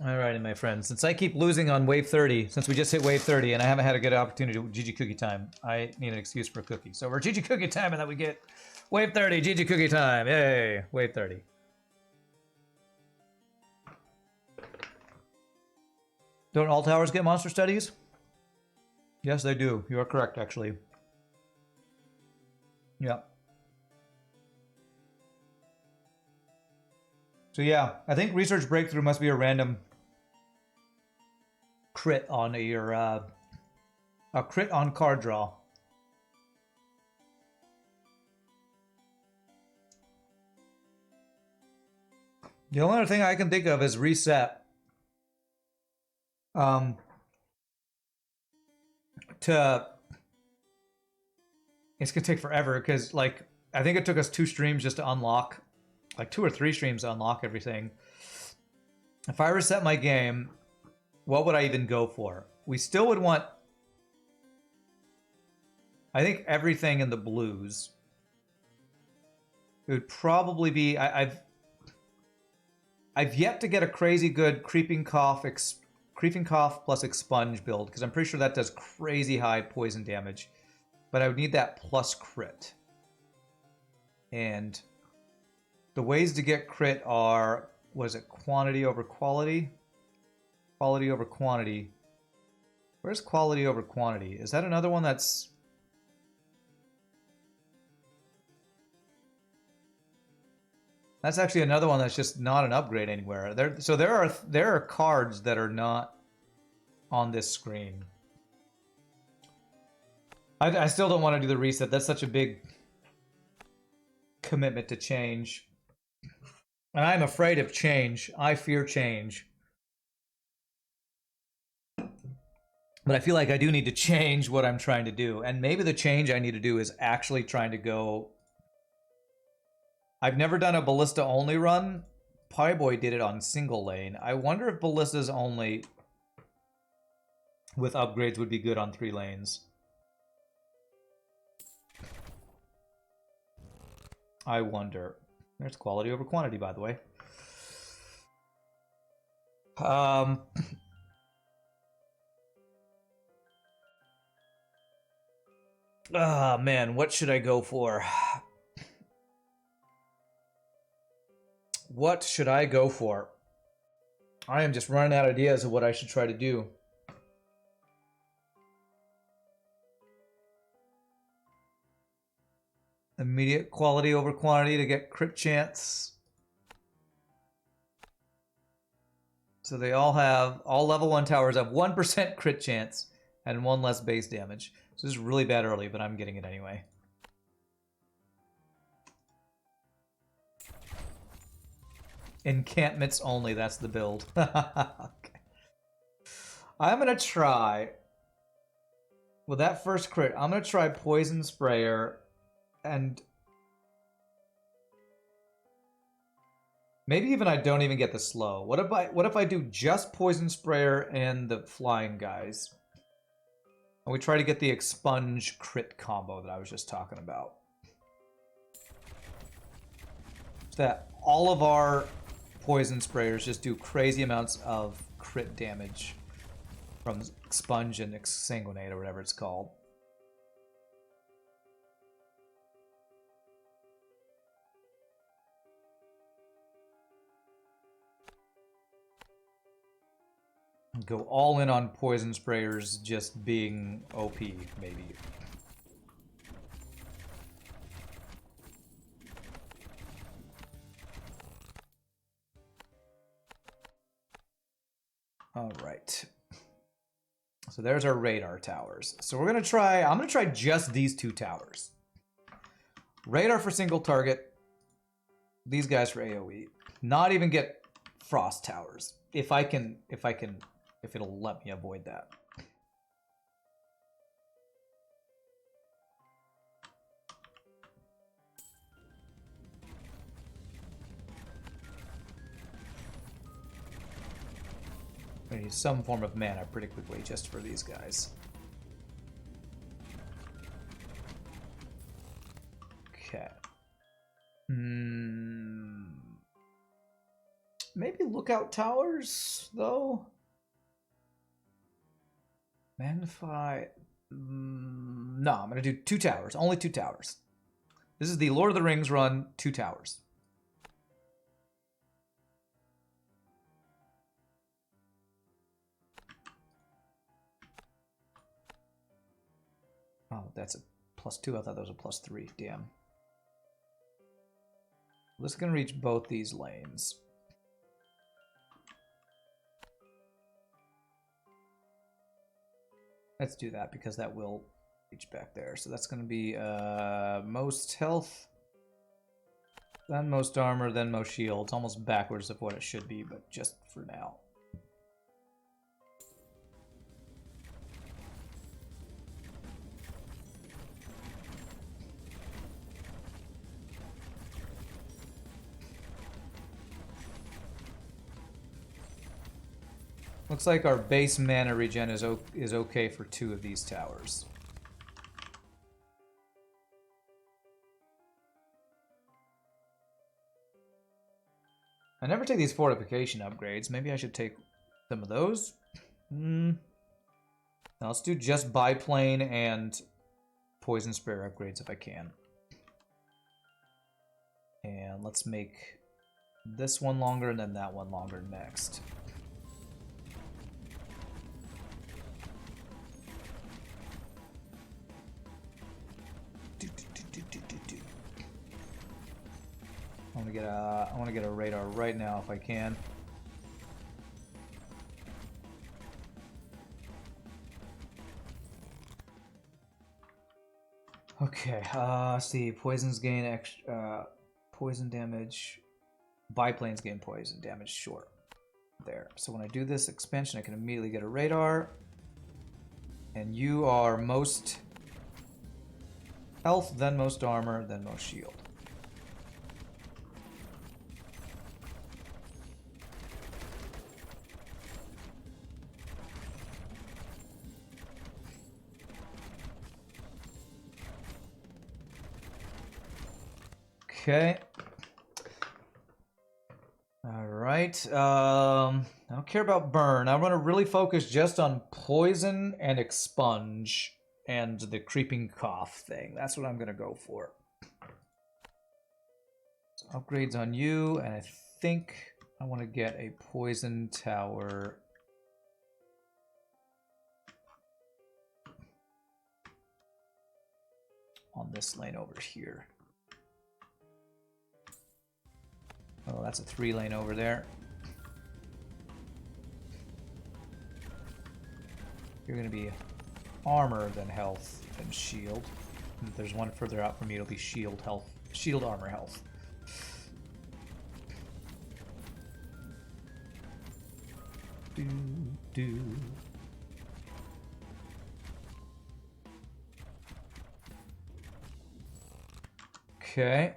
Alrighty, my friends. Since I keep losing on wave 30, since we just hit wave 30 and I haven't had a good opportunity to GG cookie time, I need an excuse for a cookie. So we're GG cookie time and then we get wave 30, GG cookie time. Yay, wave 30. Don't all towers get monster studies? Yes, they do. You are correct, actually. Yeah. So yeah, I think research breakthrough must be a random crit on your a crit on card draw. The only other thing I can think of is reset. It's gonna take forever because like I think it took us 2 streams just to unlock, like 2 or 3 streams to unlock everything. If I reset my game, what would I even go for? We still would want, I think, everything in the blues. It would probably be I've yet to get a crazy good creeping cough plus expunge build because I'm pretty sure that does crazy high poison damage, but I would need that plus crit. And the ways to get crit are, was it quantity over quality? Quality over quantity. Where's quality over quantity? Is that another one that's... That's actually another one that's just not an upgrade anywhere. There are cards that are not on this screen. I still don't want to do the reset. That's such a big commitment to change. And I'm afraid of change. I fear change. But I feel like I do need to change what I'm trying to do. And maybe the change I need to do is actually trying to go... I've never done a Ballista only run. Pieboy did it on single lane. I wonder if Ballistas only with upgrades would be good on 3 lanes. I wonder. There's quality over quantity, by the way. Ah, man, what should I go for? What should I go for? I am just running out of ideas of what I should try to do. Immediate quality over quantity to get crit chance. So they all have, all level 1 towers have 1% crit chance and 1 less base damage. So this is really bad early, but I'm getting it anyway. Encampments only, that's the build. Okay. I'm gonna try, with that first crit, I'm gonna try Poison Sprayer and maybe even I don't even get the slow. What if I do just Poison Sprayer and the flying guys? And we try to get the expunge crit combo that I was just talking about. So that all of our Poison Sprayers just do crazy amounts of crit damage from expunge and exsanguinate or whatever it's called. Go all in on Poison Sprayers just being OP, maybe. All right. So there's our radar towers. So we're gonna try, I'm gonna try just these 2 towers. Radar for single target. These guys for AoE. Not even get frost towers. If it'll let me avoid that. I need some form of mana pretty quickly just for these guys. Okay. Maybe Lookout scout towers, though? Magnify... no, I'm going to do 2 towers. Only 2 towers. This is the Lord of the Rings run, 2 towers. Oh, that's a +2. I thought that was a +3. Damn. This can reach both these lanes. Let's do that because that will reach back there. So that's going to be most health, then most armor, then most shield. It's almost backwards of what it should be, but just for now. Looks like our base mana regen is okay for 2 of these towers. I never take these fortification upgrades. Maybe I should take some of those. Now let's do just biplane and poison sprayer upgrades if I can. And let's make this one longer and then that one longer next. I want to get a radar right now if I can. Okay, let's see. Poisons gain extra poison damage. Biplanes gain poison damage short. There. So when I do this expansion, I can immediately get a radar. And you are most health, then most armor, then most shield. Okay. All right. I don't care about burn. I'm going to really focus just on poison and expunge and the creeping cough thing. That's what I'm going to go for. So upgrades on you, and I think I want to get a poison tower. On this lane over here. Oh, that's a 3 lane over there. You're going to be armor, then health, then shield. And if there's one further out from you, it'll be shield, health, shield, armor, health. Do. Okay.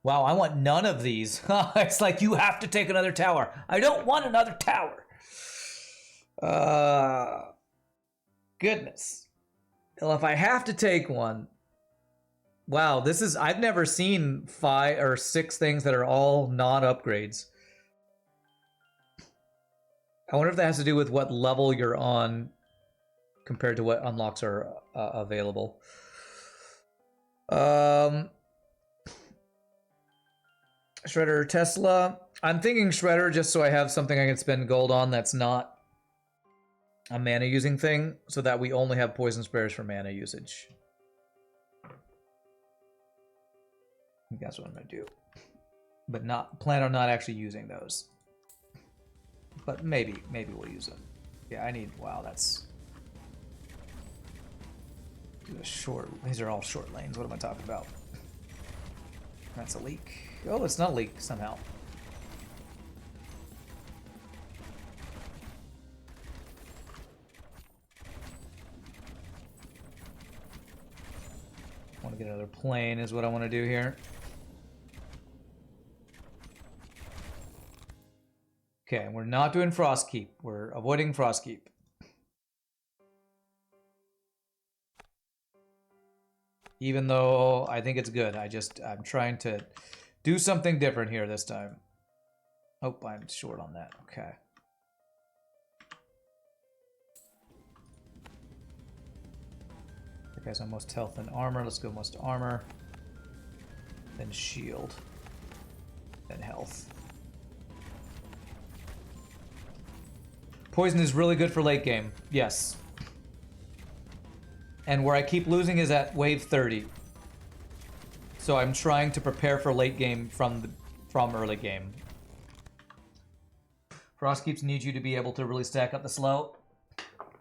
Wow, I want none of these. It's like you have to take another tower. I don't want another tower. Goodness. Well, if I have to take one. Wow, this is... I've never seen 5 or 6 things that are all non-upgrades. I wonder if that has to do with what level you're on compared to what unlocks are available. Shredder, Tesla. I'm thinking Shredder just so I have something I can spend gold on that's not a mana using thing, so that we only have poison sprayers for mana usage. I think that's what I'm gonna do. But not plan on not actually using those. But maybe we'll use them. Yeah, I need... Wow, that's... short... These are all short lanes. What am I talking about? That's a leak. Oh, it's not a leak somehow. I want to get another plane is what I want to do here. Okay, we're not doing Frostkeep. We're avoiding Frostkeep. Even though I think it's good. I'm trying to do something different here this time. Oh, I'm short on that. Okay. That guy's on most health and armor. Let's go most armor. Then shield. Then health. Poison is really good for late game. Yes. And where I keep losing is at wave 30. So I'm trying to prepare for late game from early game. Frostkeeps need you to be able to really stack up the slow.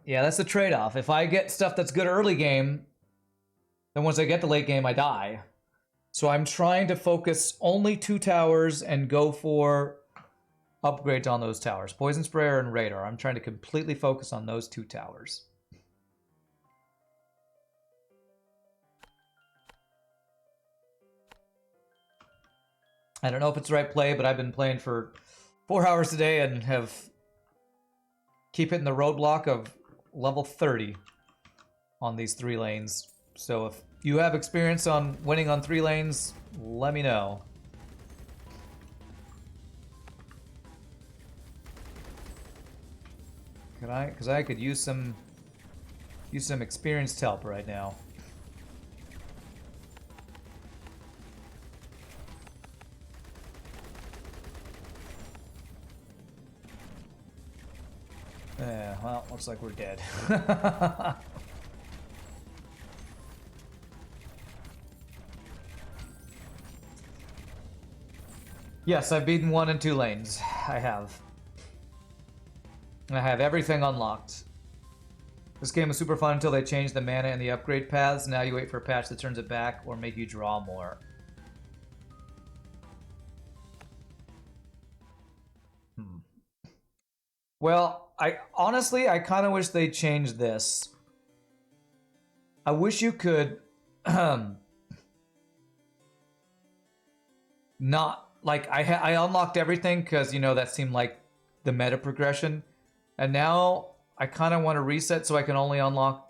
Yeah, that's the trade-off. If I get stuff that's good early game, then once I get to late game, I die. So I'm trying to focus only 2 towers and go for upgrades on those towers. Poison Sprayer and Radar. I'm trying to completely focus on those 2 towers. I don't know if it's the right play, but I've been playing for 4 hours today and have keep hitting the roadblock of level 30 on these 3 lanes. So if you have experience on winning on 3 lanes, let me know. Could I? Because I could use some experienced help right now. Yeah, well, looks like we're dead. Yes, I've beaten 1 and 2 lanes. I have. I have everything unlocked. This game was super fun until they changed the mana and the upgrade paths. Now you wait for a patch that turns it back or make you draw more. Well, I kind of wish they changed this. I wish you could not like I unlocked everything because, you know, that seemed like the meta progression, and now I kind of want to reset so I can only unlock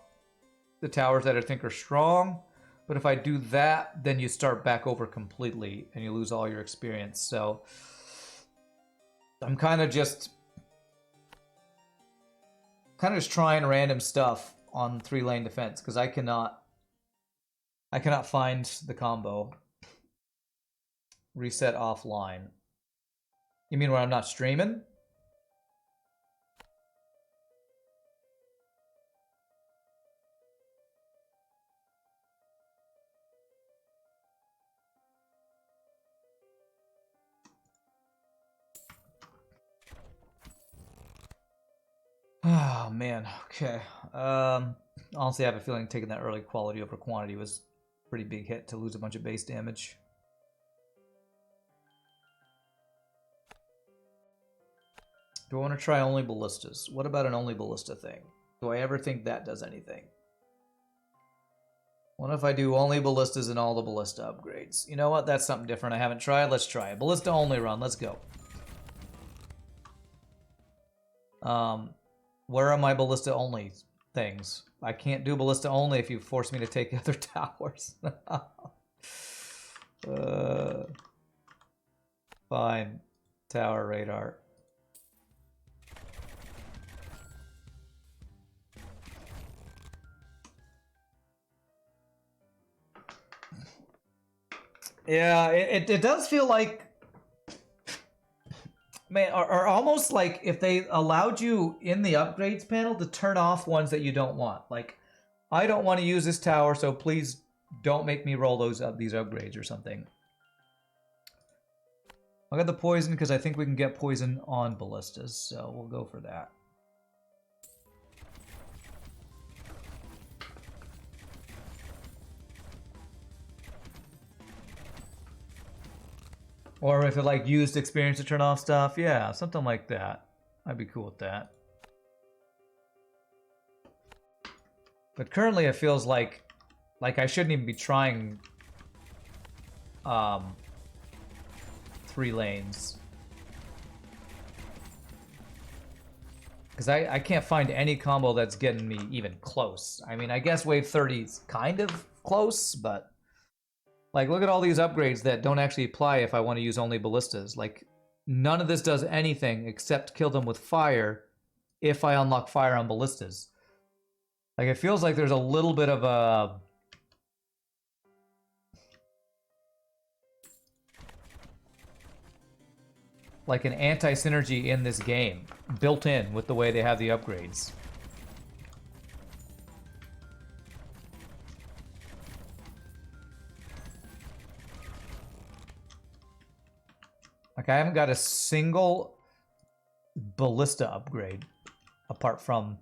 the towers that I think are strong. But if I do that, then you start back over completely and you lose all your experience. So I'm kind of just trying random stuff on 3-lane defense because I cannot find the combo. Reset offline. You mean when I'm not streaming? Oh man, okay. Honestly, I have a feeling taking that early quality over quantity was a pretty big hit to lose a bunch of base damage. Do I want to try only ballistas? What about an only ballista thing? Do I ever think that does anything? What if I do only ballistas and all the ballista upgrades? You know what? That's something different I haven't tried. Let's try it. Ballista only run. Let's go. Where are my ballista only things? I can't do ballista only if you force me to take other towers. Fine. Tower radar. Yeah, it does feel like, man, or almost like if they allowed you in the upgrades panel to turn off ones that you don't want. Like, I don't want to use this tower, so please don't make me roll these upgrades or something. I got the poison because I think we can get poison on ballistas, so we'll go for that. Or if it like used experience to turn off stuff, yeah, something like that. I'd be cool with that. But currently it feels like I shouldn't even be trying 3 lanes. Because I can't find any combo that's getting me even close. I mean, I guess wave 30 is kind of close, but like, look at all these upgrades that don't actually apply if I want to use only ballistas. Like, none of this does anything except kill them with fire if I unlock fire on ballistas. Like, it feels like there's a little bit of a... like an anti-synergy in this game, built in with the way they have the upgrades. Like, I haven't got a single ballista upgrade apart from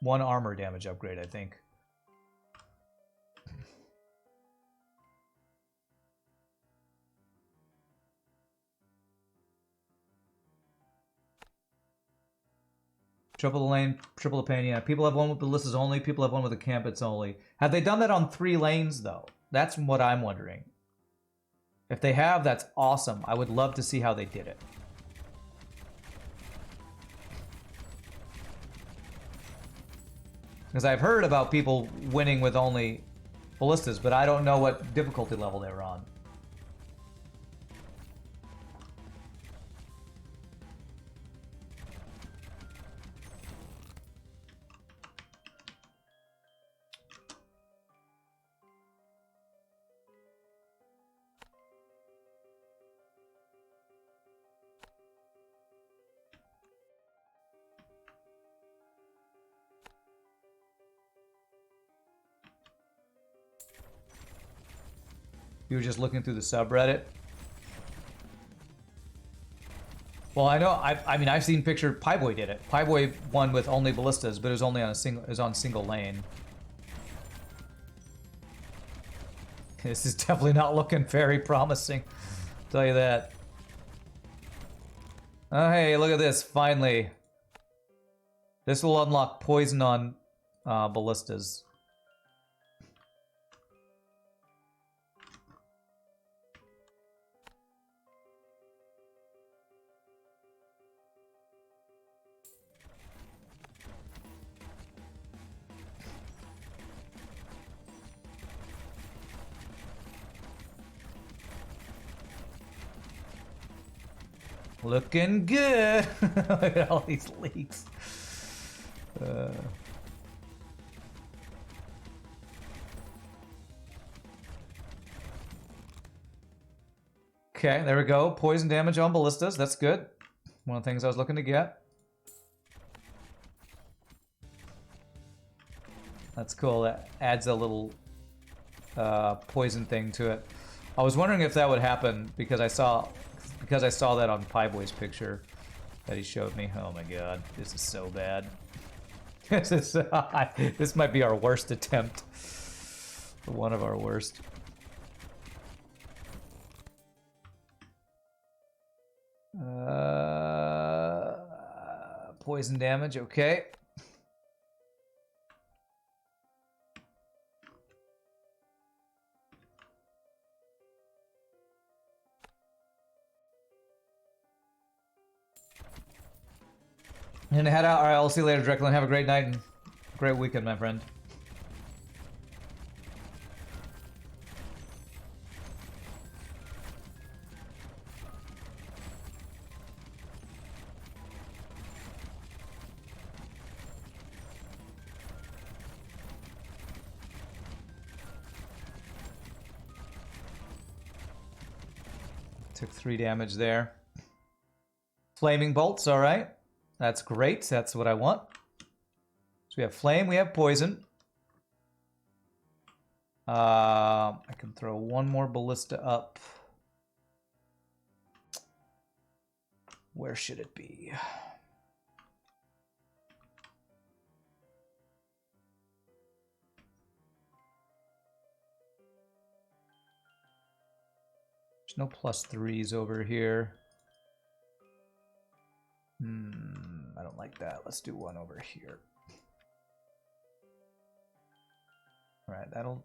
one armor damage upgrade, I think. Triple the lane, triple the pain, yeah. People have one with ballistas only, people have one with the campets only. Have they done that on 3 lanes, though? That's what I'm wondering. If they have, that's awesome. I would love to see how they did it. Because I've heard about people winning with only ballistas, but I don't know what difficulty level they were on. You were just looking through the subreddit? Well, I know. I mean, I've seen picture. Pieboy did it. Pieboy won with only ballistas, but it was only on a single. It was on single lane. This is definitely not looking very promising. I'll tell you that. Oh, hey, look at this! Finally, this will unlock poison on ballistas. Looking good. Look at all these leaks. Okay, there we go. Poison damage on ballistas. That's good. One of the things I was looking to get. That's cool. That adds a little poison thing to it. I was wondering if that would happen because I saw that on Pieboy's picture that he showed me. Oh my god, this is so bad. This might be our worst attempt. One of our worst. Poison damage, okay. And head out. All right, I'll see you later, Drecklin. Have a great night and great weekend, my friend. Took 3 damage there. Flaming bolts, all right. That's great. That's what I want. So we have flame, we have poison. I can throw one more ballista up. Where should it be? There's no +3s over here. I don't like that. Let's do one over here. All right, that'll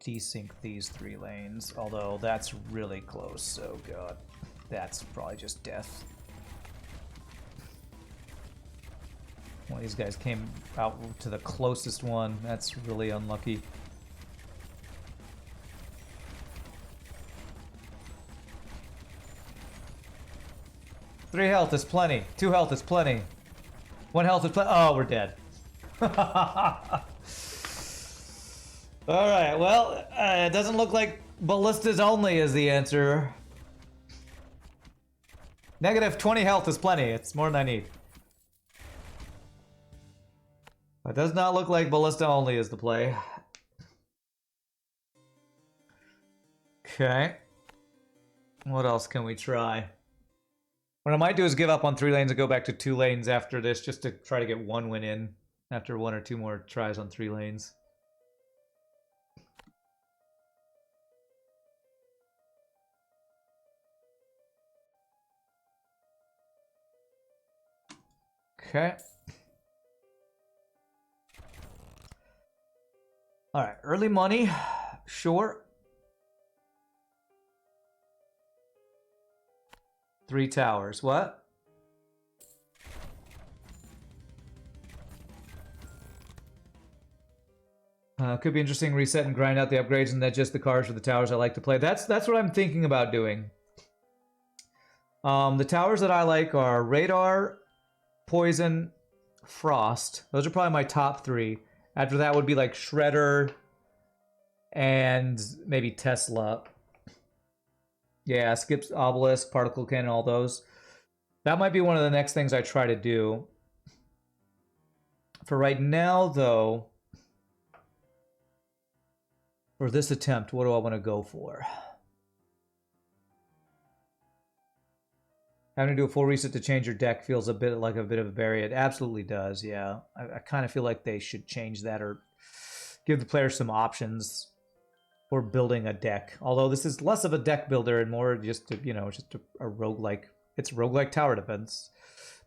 desync these 3 lanes, although that's really close. Oh god, that's probably just death. One of these guys came out to the closest one. That's really unlucky. 3 health is plenty. 2 health is plenty. 1 health is plenty. Oh, we're dead. Alright, well, it doesn't look like ballistas only is the answer. Negative 20 health is plenty. It's more than I need. It does not look like ballista only is the play. Okay. What else can we try? What I might do is give up on 3 lanes and go back to 2 lanes after this, just to try to get 1 win in after 1 or 2 more tries on 3 lanes. Okay. All right, early money, sure. 3 towers, what? Could be interesting, reset and grind out the upgrades and then just the cards for the towers I like to play. That's what I'm thinking about doing. The towers that I like are Radar, Poison, Frost. Those are probably my top 3. After that would be like Shredder and maybe Tesla. Yeah, Skips, Obelisk, Particle Cannon, all those. That might be one of the next things I try to do. For right now, though, for this attempt, what do I want to go for? Having to do a full reset to change your deck feels a bit of a barrier. It absolutely does, yeah. I kind of feel like they should change that or give the players some options for building a deck. Although this is less of a deck builder and more just a roguelike. It's roguelike tower defense.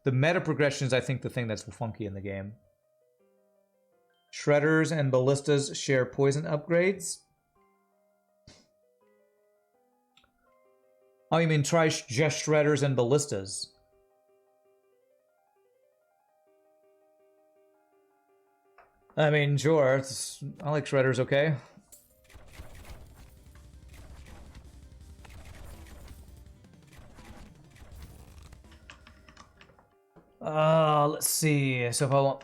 The meta progression is, I think, the thing that's funky in the game. Shredders and ballistas share poison upgrades. Oh, you mean try just shredders and ballistas? I mean, sure. I like shredders, okay? Let's see. So if I want...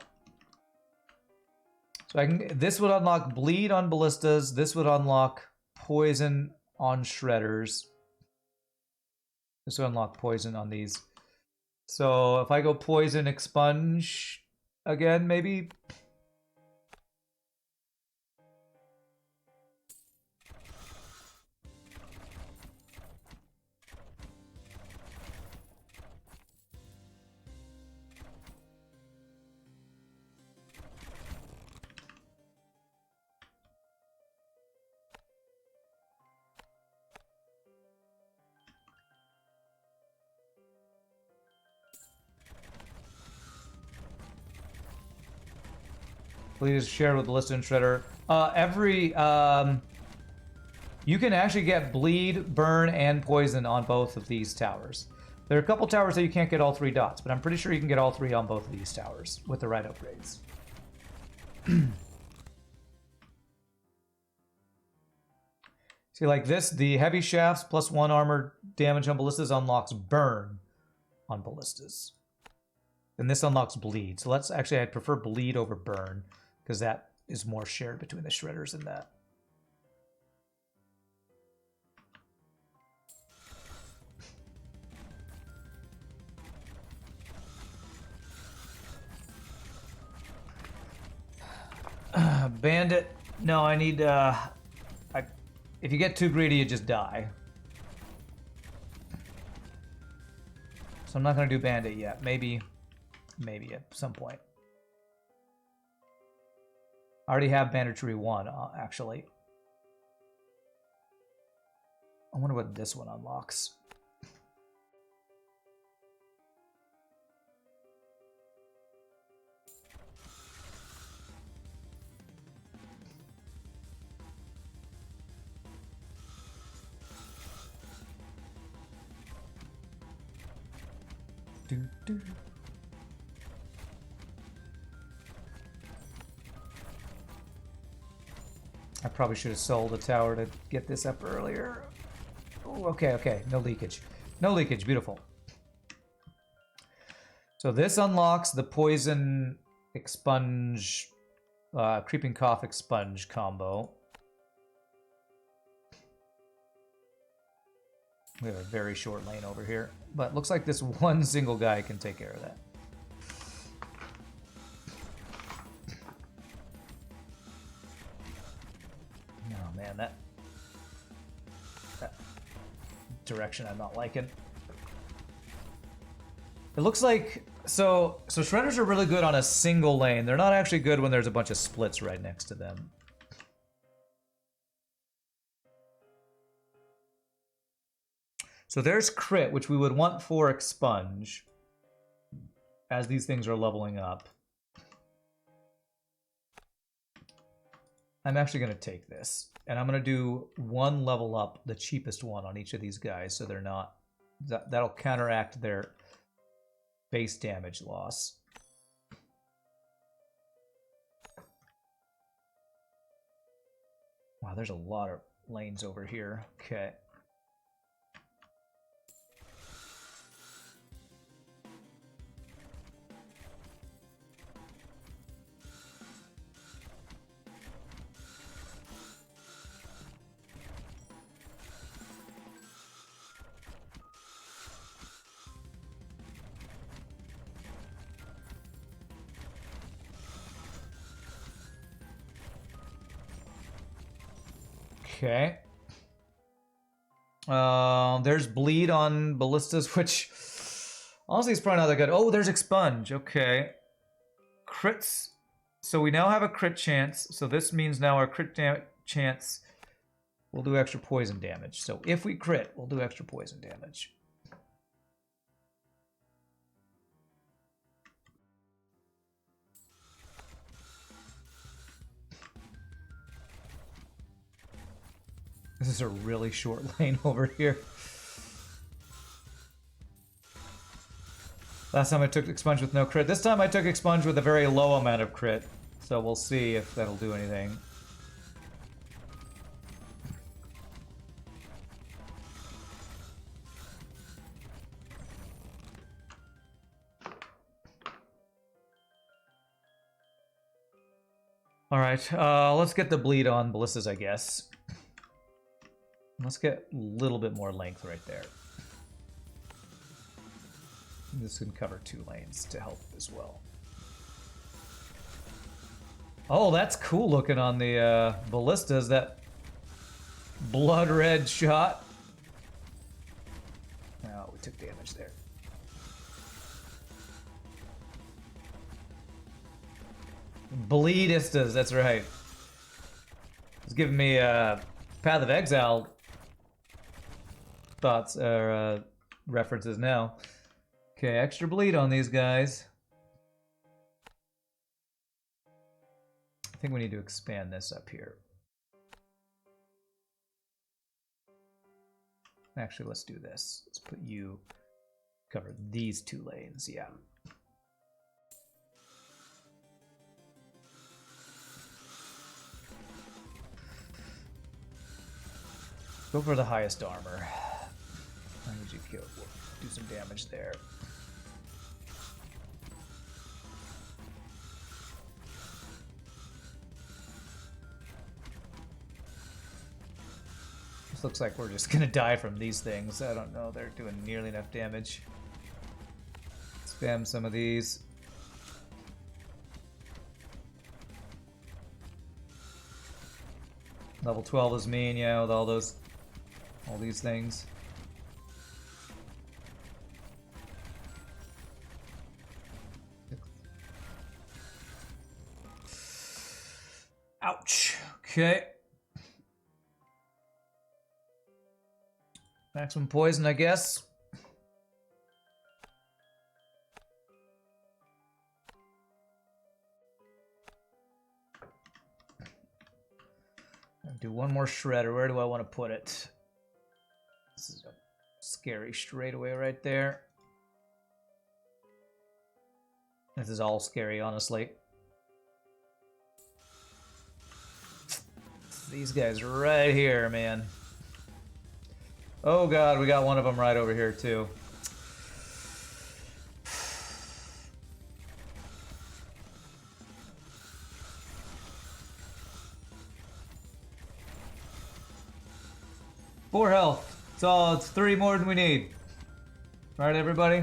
So I can... This would unlock bleed on ballistas. This would unlock poison on shredders. This will unlock poison on these. So if I go poison, expunge again, maybe. Please share with Ballista and Shredder. You can actually get bleed, burn, and poison on both of these towers. There are a couple towers that you can't get all 3 dots, but I'm pretty sure you can get all 3 on both of these towers with the right upgrades. See, like this, the heavy shafts plus 1 armor damage on ballistas unlocks burn on ballistas. And this unlocks bleed. So let's actually, I'd prefer bleed over burn, because that is more shared between the shredders and that. Bandit. No, I need, if you get too greedy, you just die. So I'm not going to do Bandit yet. Maybe at some point. I already have Banditry 1, actually. I wonder what this one unlocks. Do. I probably should have sold a tower to get this up earlier. Ooh, okay. No leakage. No leakage. Beautiful. So this unlocks the poison expunge, creeping cough expunge combo. We have a very short lane over here, but looks like this one single guy can take care of that. Oh man, that direction I'm not liking. It looks like so shredders are really good on a single lane. They're not actually good when there's a bunch of splits right next to them. So there's crit, which we would want for expunge as these things are leveling up. I'm actually going to take this, and I'm going to do one level up, the cheapest one on each of these guys, so they're not... That'll counteract their base damage loss. Wow, there's a lot of lanes over here. Okay. Okay. There's bleed on ballistas, which honestly is probably not that good. Oh, there's expunge. Okay. Crits. So we now have a crit chance. So this means now our crit chance will do extra poison damage. So if we crit, we'll do extra poison damage. This is a really short lane over here. Last time I took expunge with no crit. This time I took expunge with a very low amount of crit. So we'll see if that'll do anything. Alright, let's get the bleed on ballistas, I guess. Let's get a little bit more length right there. This can cover 2 lanes to help as well. Oh, that's cool looking on the ballistas, that blood red shot. Oh, we took damage there. Bleedistas, that's right. It's giving me Path of Exile thoughts or references now. Okay, extra bleed on these guys. I think we need to expand this up here. Actually, let's do this. Let's put you cover these 2 lanes. Yeah. Go for the highest armor. I need you to kill, do some damage there. This looks like we're just gonna die from these things. I don't know, they're doing nearly enough damage. Spam some of these. Level 12 is mean, yeah, with all these things. Ouch. Okay. Maximum poison, I guess. I'll do one more shredder. Where do I want to put it? This is a scary straightaway right there. This is all scary, honestly. These guys right here, man. Oh god, we got one of them right over here too. 4 health. It's 3 more than we need. Alright, everybody?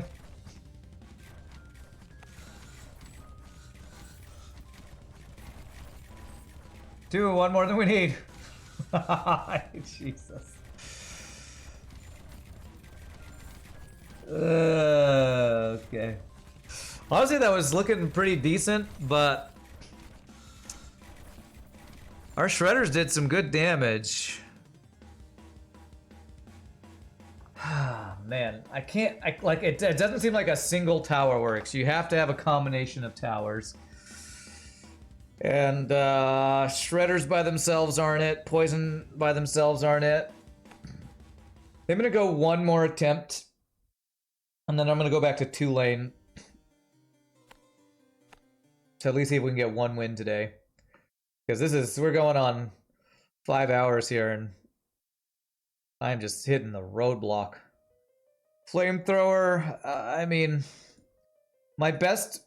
Two, 1 more than we need. Jesus. Okay. Honestly, that was looking pretty decent, but our shredders did some good damage. Man, I can't. It doesn't seem like a single tower works. You have to have a combination of towers. And shredders by themselves aren't it. Poison by themselves aren't it. I'm gonna go 1 more attempt, and then I'm gonna go back to 2 lane to at least see if we can get 1 win today. Because we're going on 5 hours here, and I'm just hitting the roadblock. Flamethrower, I mean, my best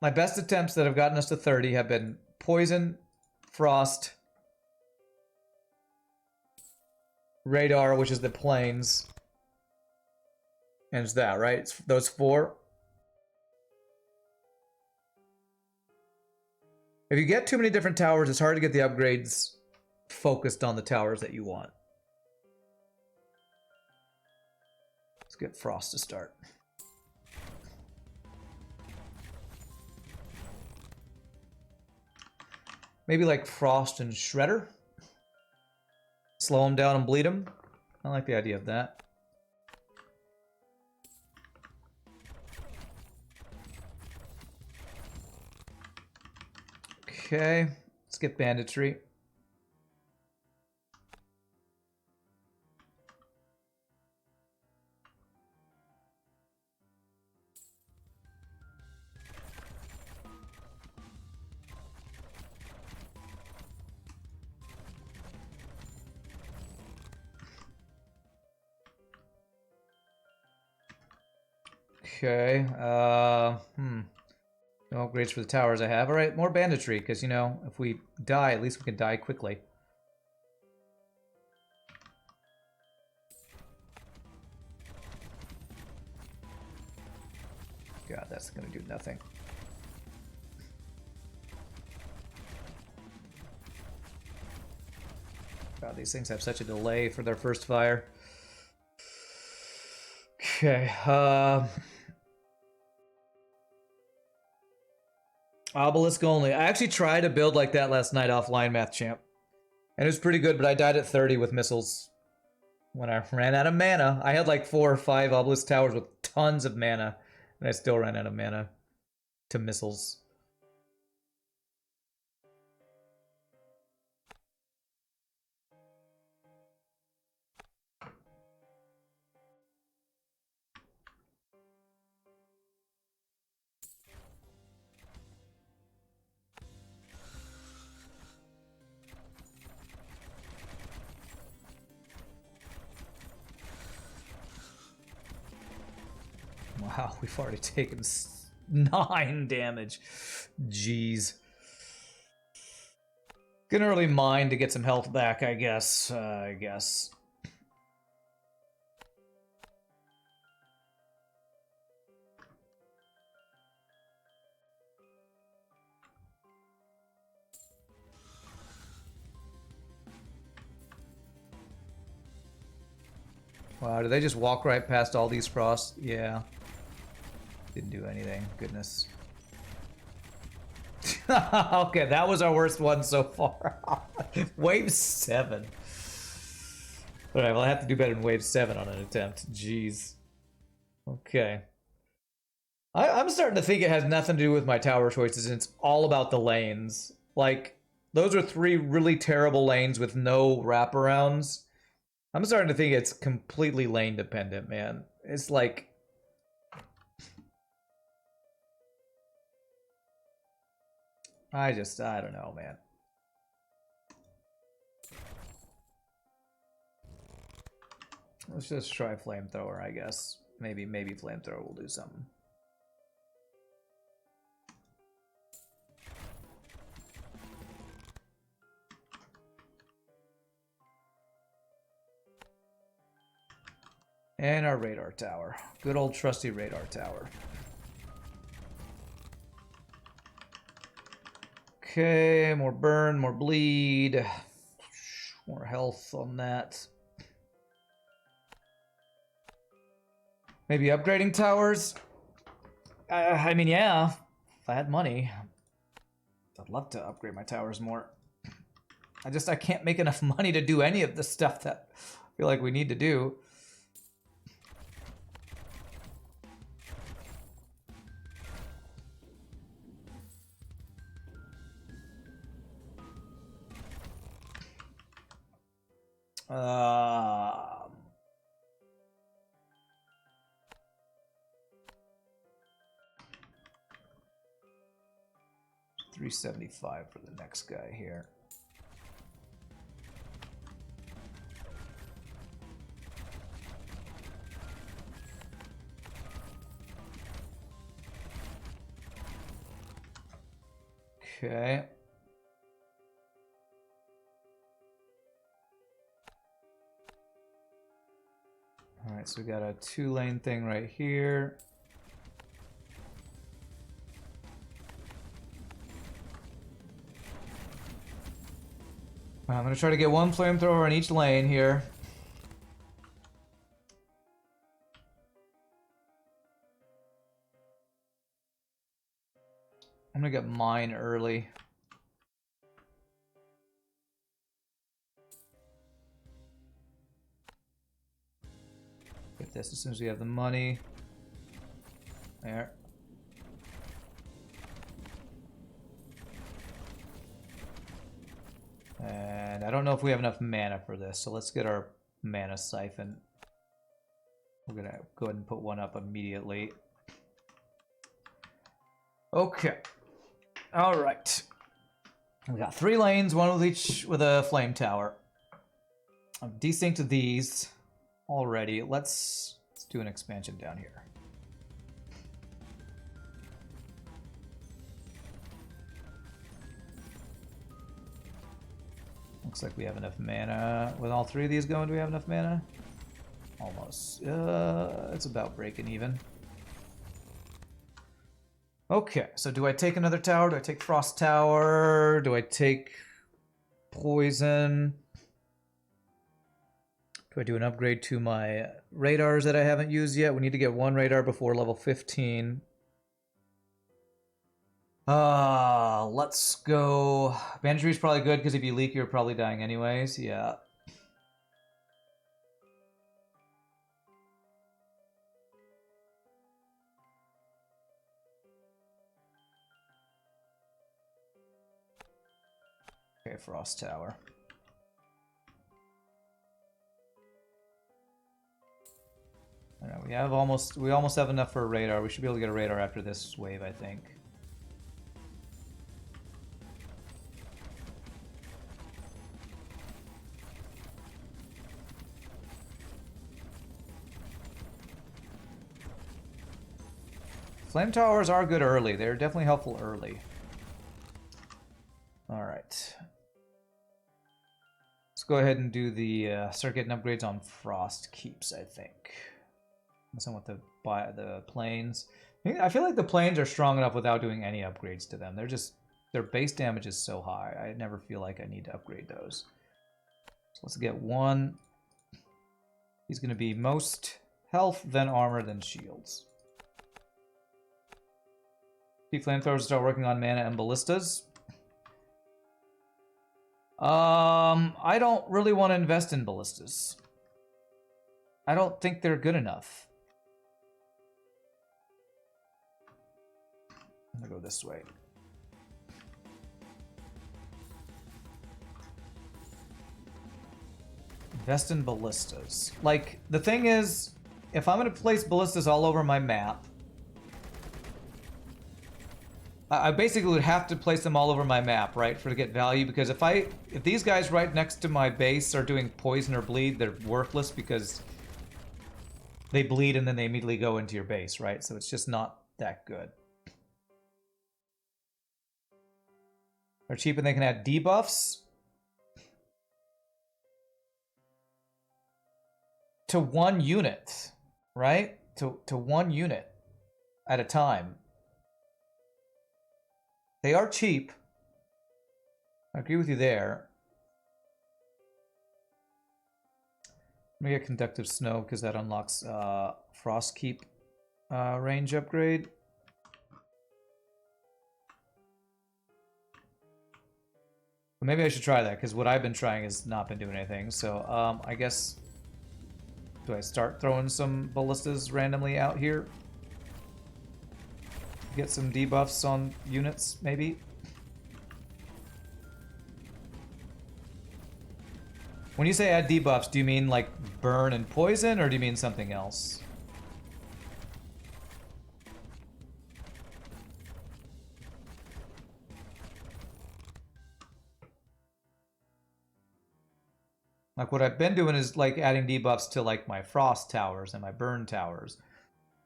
attempts that have gotten us to 30 have been Poison, Frost, Radar, which is the planes, and it's that, right? It's those 4. If you get too many different towers, it's hard to get the upgrades focused on the towers that you want. Let's get Frost to start. Maybe like Frost and Shredder. Slow him down and bleed him. I like the idea of that. Okay, let's get Banditry. Okay, no upgrades for the towers I have. Alright, more banditry, because, you know, if we die, at least we can die quickly. God, that's gonna do nothing. God, these things have such a delay for their first fire. Okay, Obelisk only. I actually tried to build like that last night offline, Math Champ. And it was pretty good, but I died at 30 with missiles. When I ran out of mana. I had like 4 or 5 Obelisk towers with tons of mana. And I still ran out of mana to missiles. Wow, we've already taken 9 damage. Jeez. Gonna really mine to get some health back, I guess. Wow, did they just walk right past all these frosts? Yeah. Didn't do anything. Goodness. Okay, that was our worst one so far. Wave 7. Alright, well I have to do better than wave 7 on an attempt. Jeez. Okay. I'm starting to think it has nothing to do with my tower choices, and it's all about the lanes. Like, those are 3 really terrible lanes with no wraparounds. I'm starting to think it's completely lane dependent, man. It's like... I don't know, man. Let's just try Flamethrower, I guess. Maybe Flamethrower will do something. And our radar tower. Good old trusty radar tower. Okay, more burn, more bleed. More health on that. Maybe upgrading towers? I mean, yeah. If I had money, I'd love to upgrade my towers more. I can't make enough money to do any of the stuff that I feel like we need to do. Um, 375 for the next guy here. Okay. Alright, so we got a 2-lane thing right here. I'm gonna try to get one flamethrower in each lane here. I'm gonna get mine early. Get this as soon as we have the money. There. And I don't know if we have enough mana for this, so let's get our mana siphon. We're gonna go ahead and put one up immediately. Okay. Alright. We got 3 lanes, one with each with a flame tower. I've desynced these already. Let's do an expansion down here. Looks like we have enough mana. With all 3 of these going, do we have enough mana? Almost. It's about breaking even. Okay, so do I take another tower? Do I take Frost Tower? Do I take Poison? Do I do an upgrade to my radars that I haven't used yet? We need to get 1 radar before level 15. Let's go. Banditry is probably good because if you leak, you're probably dying anyways. Yeah. Okay, Frost Tower. Alright, we almost have enough for a radar. We should be able to get a radar after this wave, I think. Flame towers are good early. They're definitely helpful early. Alright. Let's go ahead and do the start getting upgrades on Frost Keeps, I think. Messing with the planes. I feel like the planes are strong enough without doing any upgrades to them. Their base damage is so high. I never feel like I need to upgrade those. So let's get 1. He's going to be most health, then armor, then shields. Keep flamethrowers start working on mana and ballistas. I don't really want to invest in ballistas. I don't think they're good enough. I'm gonna go this way. Invest in ballistas. Like, the thing is, if I'm gonna place ballistas all over my map, I basically would have to place them all over my map, right, to get value, because if these guys right next to my base are doing poison or bleed, they're worthless because they bleed and then they immediately go into your base, right? So it's just not that good. They're cheap and they can add debuffs. to one unit, right? To one unit at a time. They are cheap. I agree with you there. Let me get Conductive Snow because that unlocks Frost Keep range upgrade. But maybe I should try that because what I've been trying has not been doing anything. So I guess, do I start throwing some ballistas randomly out here? Get some debuffs on units, maybe? When you say add debuffs, do you mean like burn and poison, or do you mean something else? Like what I've been doing is like adding debuffs to like my frost towers and my burn towers.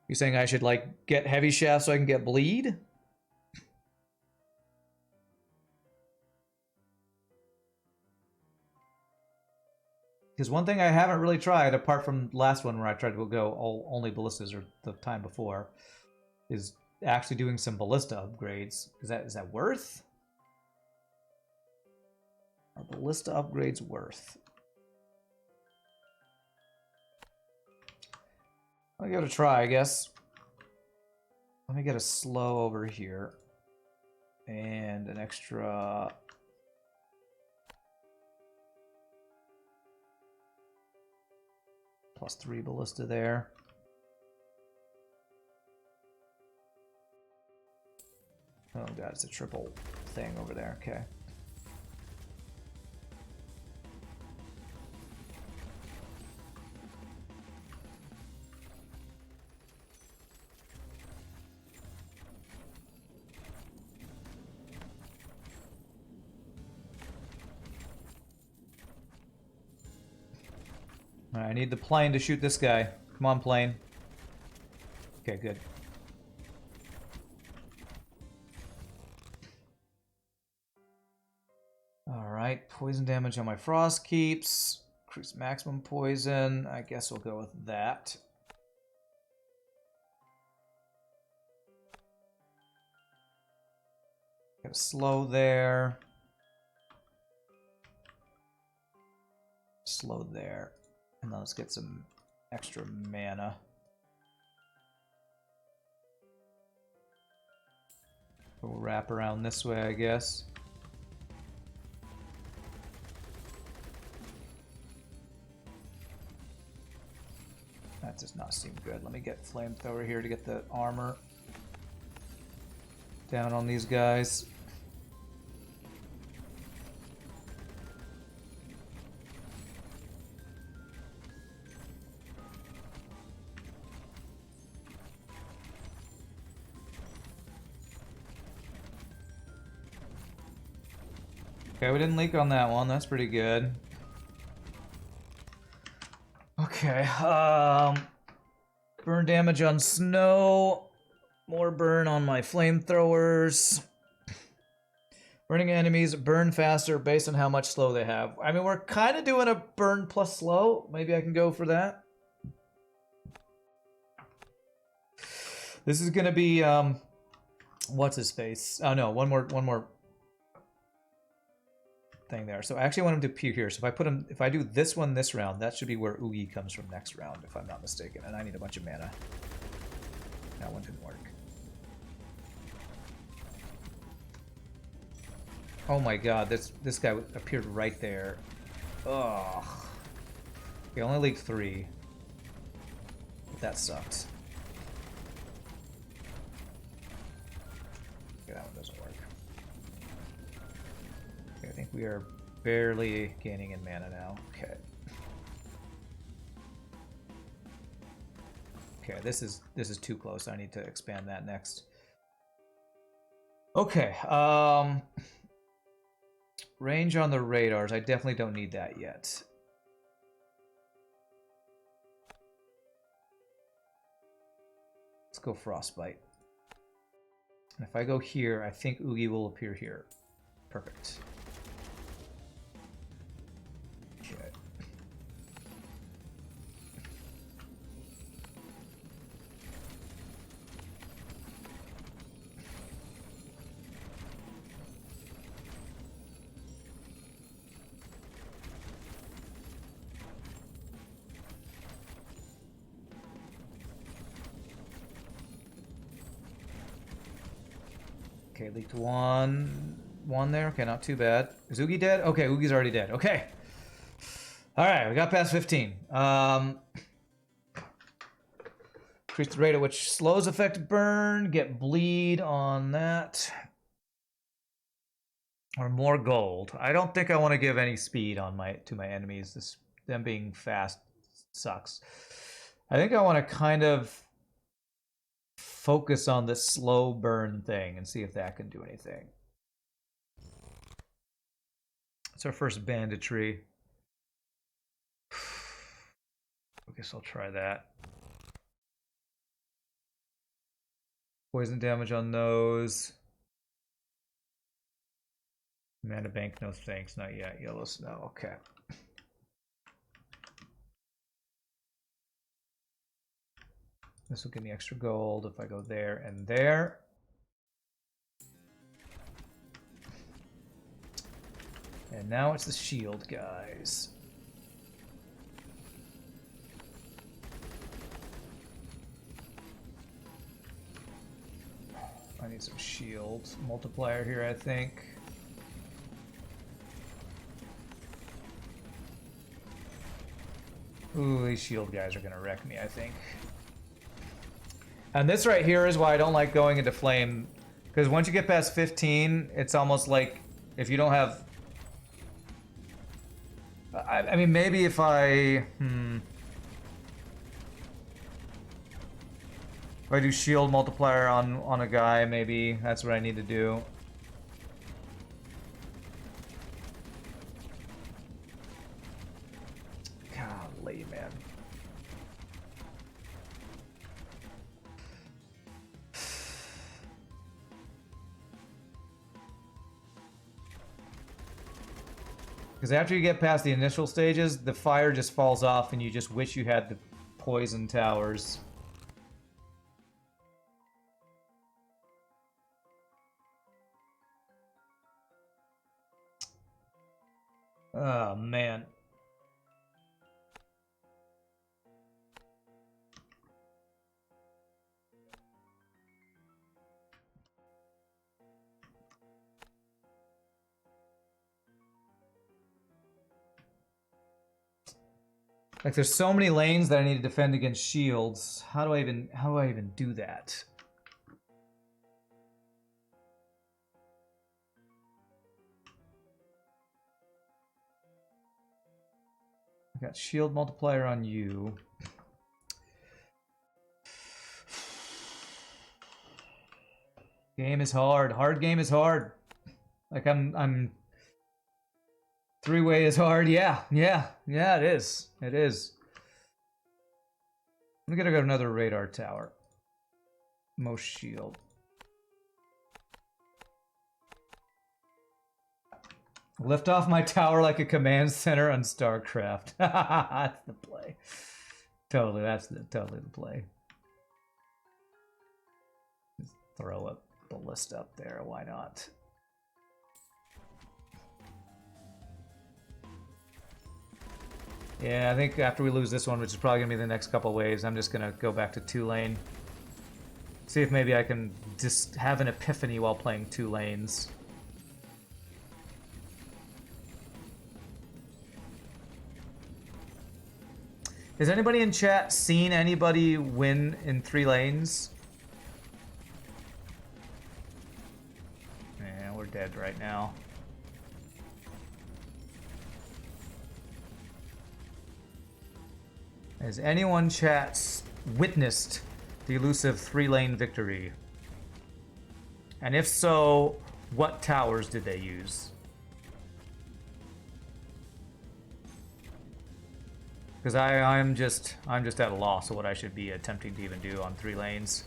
You saying I should like get heavy shaft so I can get bleed? Because one thing I haven't really tried, apart from last one where I tried to go only ballistas, or the time before, is actually doing some ballista upgrades. Is that worth? Are ballista upgrades worth? I'll give it a try, I guess. Let me get a slow over here. And an extra... +3 ballista there. Oh god, it's a triple thing over there. Okay. Alright, I need the plane to shoot this guy. Come on, plane. Okay, good. Alright, poison damage on my frost keeps. Increase maximum poison. I guess we'll go with that. Got a slow there. Slow there. And then let's get some extra mana. We'll wrap around this way, I guess. That does not seem good. Let me get flamethrower here to get the armor down on these guys. Okay, we didn't leak on that one. That's pretty good. Okay, burn damage on snow. More burn on my flamethrowers. Burning enemies burn faster based on how much slow they have. I mean, we're kind of doing a burn plus slow. Maybe I can go for that. This is gonna be what's his face? Oh no, one more thing there. So I actually want him to appear here. So if I do this one this round, that should be where Oogie comes from next round, if I'm not mistaken. And I need a bunch of mana. That one didn't work. Oh my god, this guy appeared right there. Ugh. Okay, only leaked 3. That sucked. Okay, that one doesn't work. Okay, I think we are barely gaining in mana now. Okay. Okay, this is too close. I need to expand that next. Okay, range on the radars. I definitely don't need that yet. Let's go Frostbite. And if I go here, I think Oogie will appear here. Perfect. Okay. Okay, leaked one there. Okay, not too bad. Is Oogie dead? Okay, Oogie's already dead. Okay. All right, we got past 15. Increase the rate at which slows effect burn. Get bleed on that. Or more gold. I don't think I want to give any speed on to my enemies. Them being fast sucks. I think I want to kind of focus on the slow burn thing and see if that can do anything. It's our first banditry. I guess I'll try that. Poison damage on those. Mana bank, no thanks, not yet. Yellow snow, okay. This will give me extra gold if I go there and there. And now it's the shield guys. I need some shield multiplier here, I think. Ooh, these shield guys are gonna wreck me, I think. And this right here is why I don't like going into flame, because once you get past 15, it's almost like if you don't have... I mean, maybe if I... If I do shield multiplier on a guy, maybe that's what I need to do. Golly, man. Because after you get past the initial stages, the fire just falls off and you just wish you had the poison towers. Oh, man. Like, there's so many lanes that I need to defend against shields. How do I even do that? I got shield multiplier on you. Game is hard. Hard game is hard. Like I'm 3-way is hard. Yeah, it is. It is. I'm gonna go to another radar tower. Most shield. Lift off my tower like a command center on StarCraft. That's the play. Totally, totally the play. Just throw a ballista up there. Why not? Yeah, I think after we lose this one, which is probably gonna be the next couple waves, I'm just gonna go back to 2-lane. See if maybe I can just have an epiphany while playing 2 lanes. Has anybody in chat seen anybody win in 3 lanes? Yeah, we're dead right now. Has anyone chat witnessed the elusive 3-lane victory? And if so, what towers did they use? Because I'm just at a loss of what I should be attempting to even do on 3 lanes.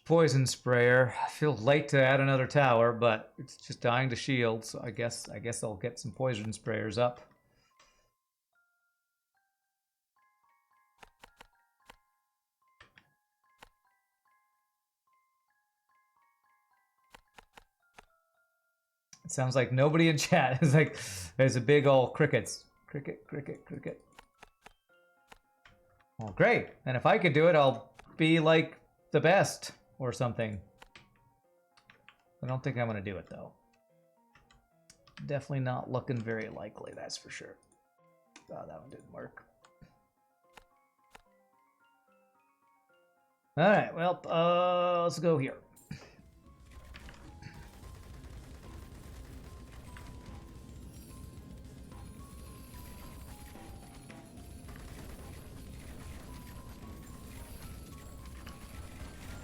Poison sprayer. I feel late to add another tower, but it's just dying to shield, so I guess I'll get some poison sprayers up. It sounds like nobody in chat is like, there's a big old crickets. Cricket, cricket, cricket. Well, great. And if I could do it, I'll be like the best or something. I don't think I'm going to do it, though. Definitely not looking very likely, that's for sure. Oh, that one didn't work. Alright, well, let's go here.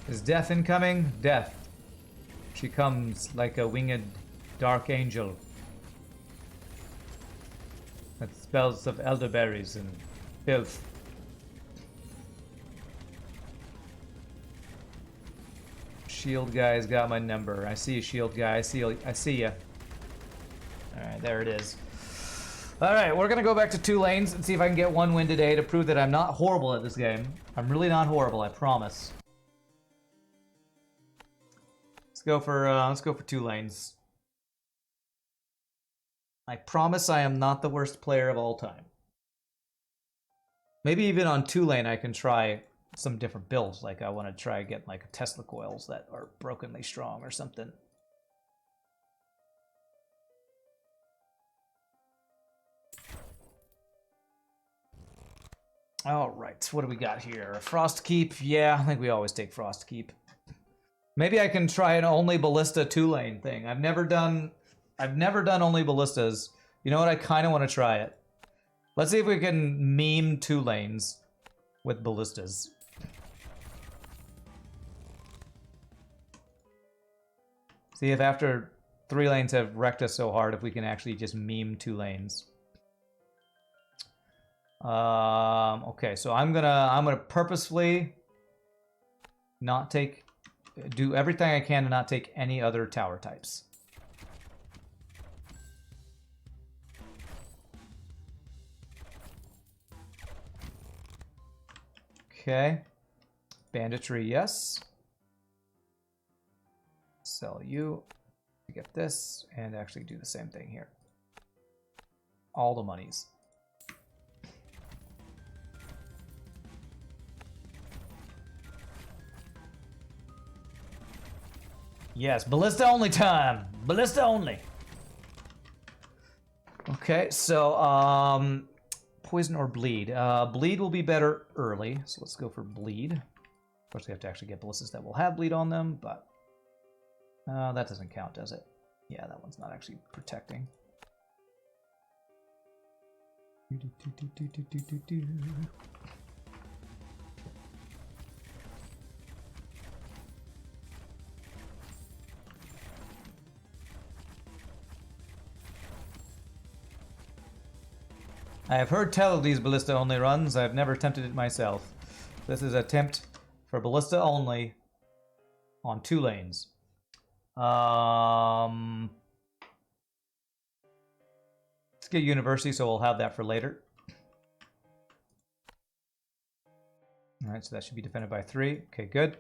Is Death incoming? Death. She comes like a winged dark angel. That spells of elderberries and filth. Shield guy's got my number. I see you, shield guy. I see you. Alright, there it is. Alright, we're gonna go back to 2 lanes and see if I can get 1 win today to prove that I'm not horrible at this game. I'm really not horrible, I promise. Let's go for 2 lanes. I promise I am not the worst player of all time. Maybe even on 2 lane I can try some different builds. Like I want to try getting like Tesla coils that are brokenly strong or something. All right, what do we got here? Frost Keep. Yeah, I think we always take Frost Keep. Maybe I can try an only ballista 2 lane thing. I've never done only ballistas. You know what? I kind of want to try it. Let's see if we can meme 2 lanes with ballistas. See if after 3 lanes have wrecked us so hard, if we can actually just meme 2 lanes. Okay, so I'm gonna purposefully not do everything I can to not take any other tower types. Okay. Banditry, yes. Sell you to get this, and actually do the same thing here. All the monies. Yes, ballista only time. Ballista only. Okay, so poison or bleed. Bleed will be better early, so let's go for bleed. Of course, we have to actually get ballistas that will have bleed on them, but that doesn't count, does it? Yeah, that one's not actually protecting. I have heard tell of these ballista only runs. I've never attempted it myself. This is an attempt for ballista only on 2 lanes. Let's get university, so we'll have that for later. All right, so that should be defended by 3. Okay, good.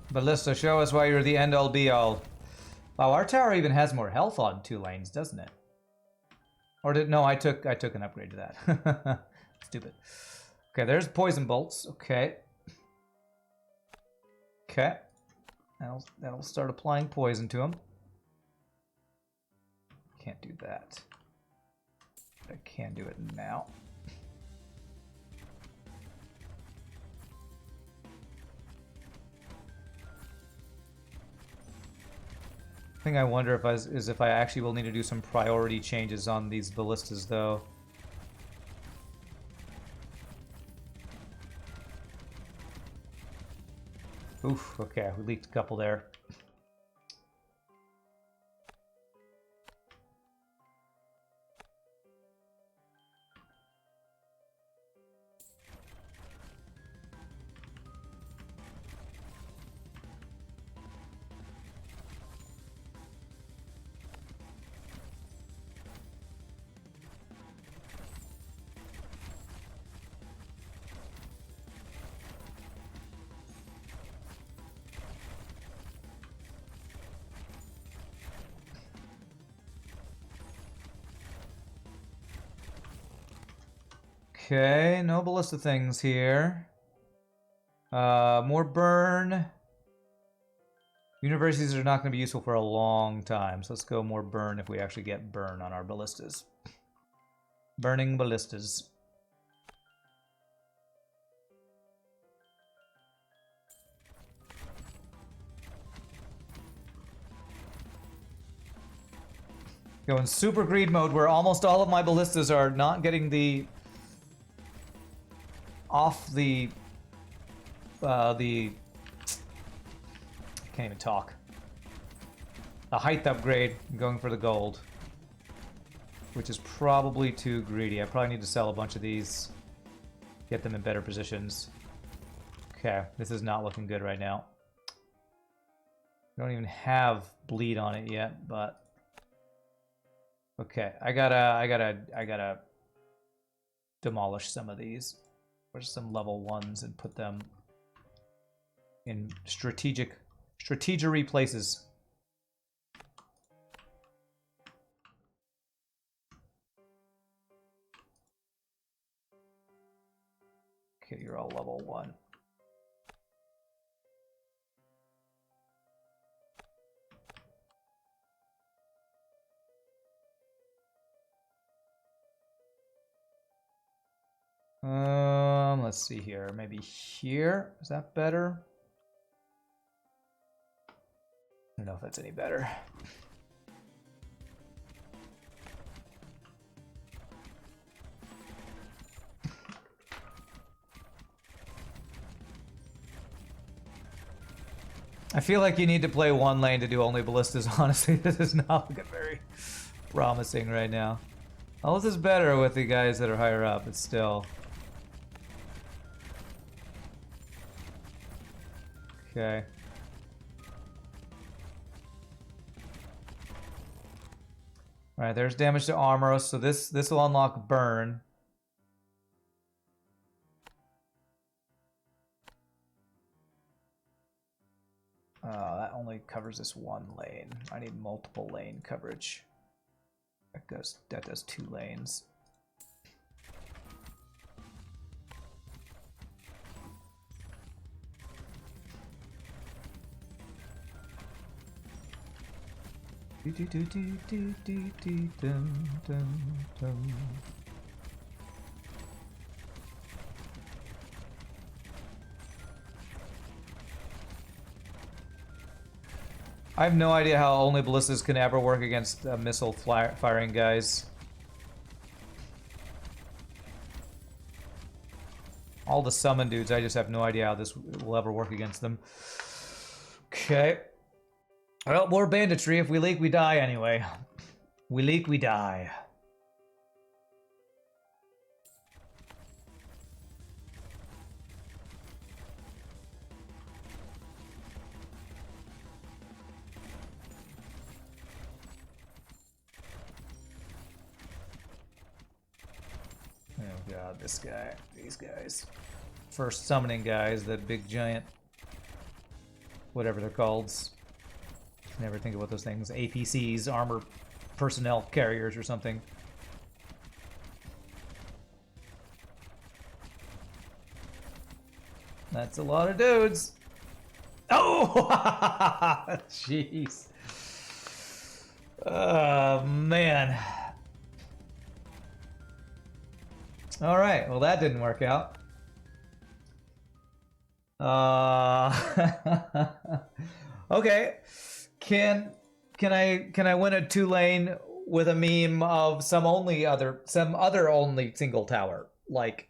Ballista, show us why you're the end-all be-all. Wow, our tower even has more health on 2 lanes, doesn't it? Or no, I took an upgrade to that. Stupid. Okay, there's poison bolts. Okay. Okay. That'll start applying poison to him. Can't do that. I can do it now. The thing I wonder is if I actually will need to do some priority changes on these ballistas, though. Oof, okay, we leaked a couple there. Okay, no ballista things here. More burn. Universities are not going to be useful for a long time, so let's go more burn if we actually get burn on our ballistas. Burning ballistas. Go in super greed mode where almost all of my ballistas are not getting the I can't even talk. The height upgrade, I'm going for the gold, which is probably too greedy. I probably need to sell a bunch of these, get them in better positions. Okay, this is not looking good right now. I don't even have bleed on it yet, but okay, I gotta demolish some of these. Where's some level 1s and put them in strategery places. Okay, you're all level 1. Let's see here. Maybe here. Is that better? I don't know if that's any better. I feel like you need to play one lane to do only ballistas. Honestly, this is not looking very promising right now. All this is better with the guys that are higher up, but still. Okay. Alright, there's damage to armor, so this will unlock burn. That only covers this one lane. I need multiple lane coverage. That does 2 lanes. I have no idea how only ballistas can ever work against missile firing guys. All the summon dudes, I just have no idea how this will ever work against them. Okay. Well, more banditry. If we leak, we die anyway. We leak, we die. Oh god, this guy. These guys. First summoning guys, the big giant... whatever they're called. Never think about those things. APCs, armor personnel carriers or something. That's a lot of dudes. Oh! Jeez. Oh, man. All right. Well, that didn't work out. Okay. Can I win a 2-lane with a meme of some other only single tower? Like,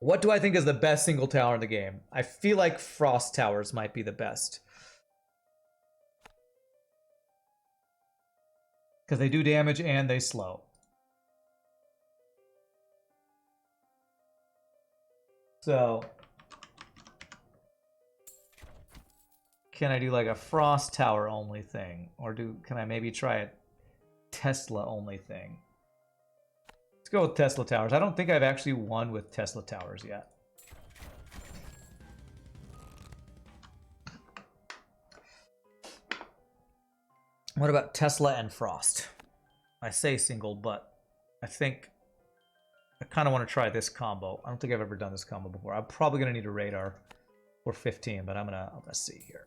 what do I think is the best single tower in the game? I feel like Frost Towers might be the best. Because they do damage and they slow. So, can I do like a Frost Tower only thing? Or can I maybe try a Tesla only thing? Let's go with Tesla Towers. I don't think I've actually won with Tesla Towers yet. What about Tesla and Frost? I say single, but I think I kind of want to try this combo. I don't think I've ever done this combo before. I'm probably going to need a radar or 15, but I'm gonna see here.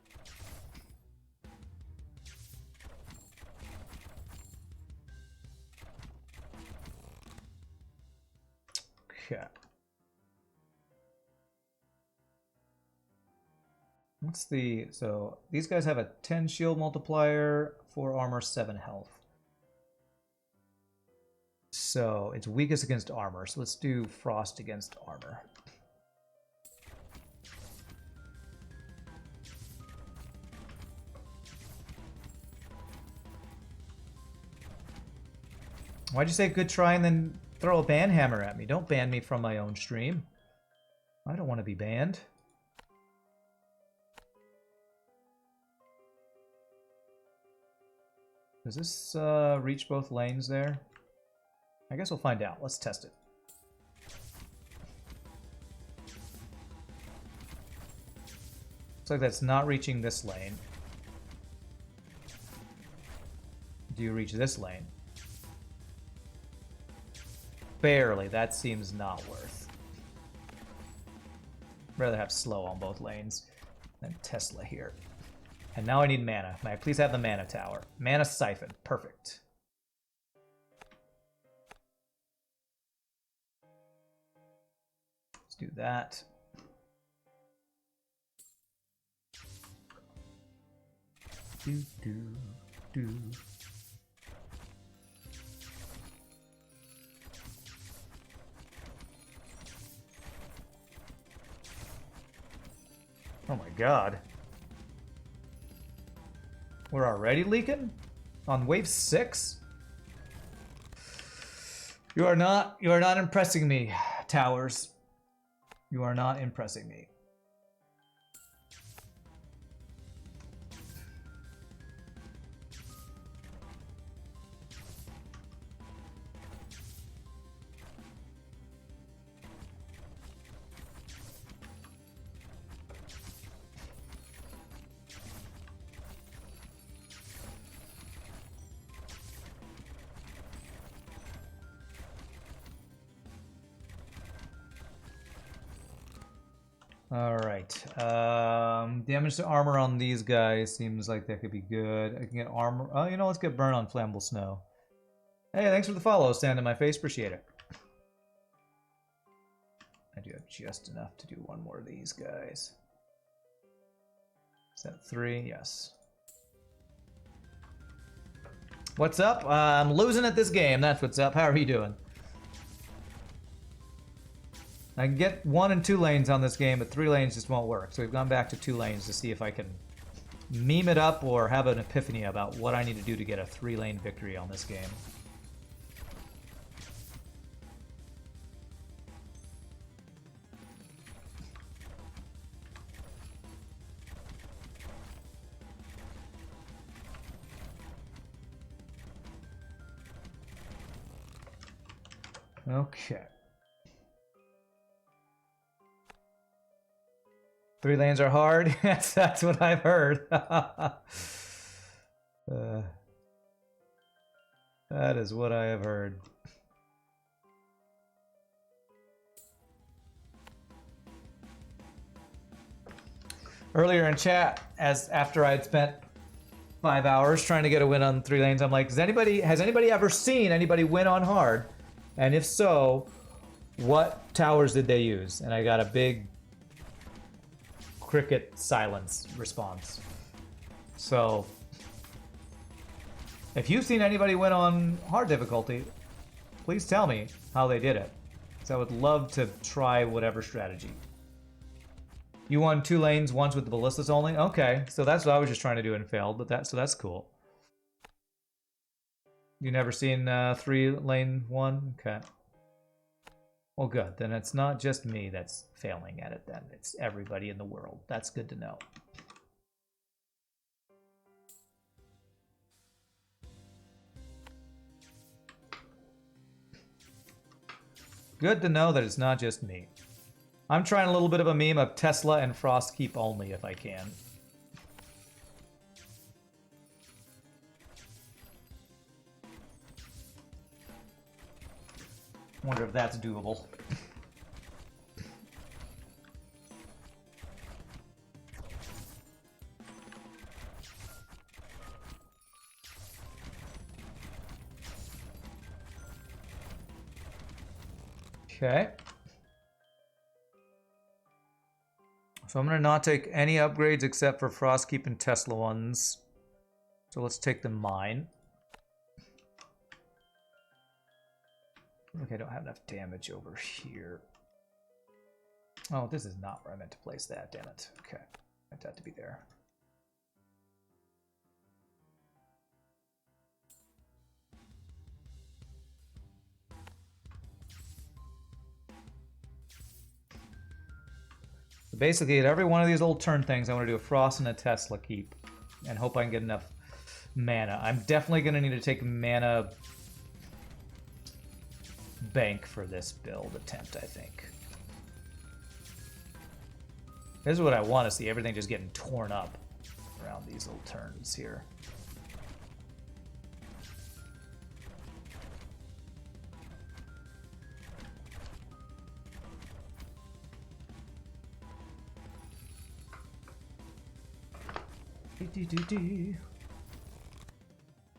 Okay. What's the... So, these guys have a 10 shield multiplier, 4 armor, 7 health. So, it's weakest against armor. So, let's do frost against armor. Why'd you say good try and then throw a ban hammer at me? Don't ban me from my own stream. I don't want to be banned. Does this reach both lanes there? I guess we'll find out. Let's test it. Looks like that's not reaching this lane. Do you reach this lane? Barely. That seems not worth. Rather have slow on both lanes than Tesla here. And now I need mana. May I please have the mana tower? Mana siphon. Perfect. Let's do that. Do, do, do. Oh my god. We're already leaking? On wave 6? You are not impressing me, towers. You are not impressing me. Alright. Damage to armor on these guys seems like that could be good. I can get armor. Oh, you know, let's get burn on flammable snow. Hey, thanks for the follow, stand in my face. Appreciate it. I do have just enough to do one more of these guys. Is that 3? Yes. What's up? I'm losing at this game. That's what's up. How are you doing? I can get 1 and 2 lanes on this game, but 3 lanes just won't work. So we've gone back to 2 lanes to see if I can meme it up or have an epiphany about what I need to do to get a 3-lane victory on this game. Okay. 3 lanes are hard. Yes, that's what I've heard. That is what I have heard. Earlier in chat, after I'd spent 5 hours trying to get a win on 3 lanes, I'm like, has anybody ever seen anybody win on hard? And if so, what towers did they use? And I got a big cricket silence response. So if you've seen anybody win on hard difficulty, please tell me how they did it, because I would love to try whatever strategy. You won 2 lanes once with the ballistas only? Okay, so that's what I was just trying to do and failed, but that's cool. You never seen 3 lane 1? Okay. Well, good. Then it's not just me that's failing at it then. It's everybody in the world. That's good to know. Good to know that it's not just me. I'm trying a little bit of a meme of Tesla and Frost keep only if I can. Wonder if that's doable. Okay. So I'm going to not take any upgrades except for Frostkeep and Tesla ones. So let's take the mine. Okay, I don't have enough damage over here. Oh, this is not where I meant to place that, damn it. Okay, I meant that to be there. So basically, at every one of these little turn things, I want to do a Frost and a Tesla keep. And hope I can get enough mana. I'm definitely going to need to take mana bank for this build attempt, I think. This is what I want to see, everything just getting torn up around these little turns here.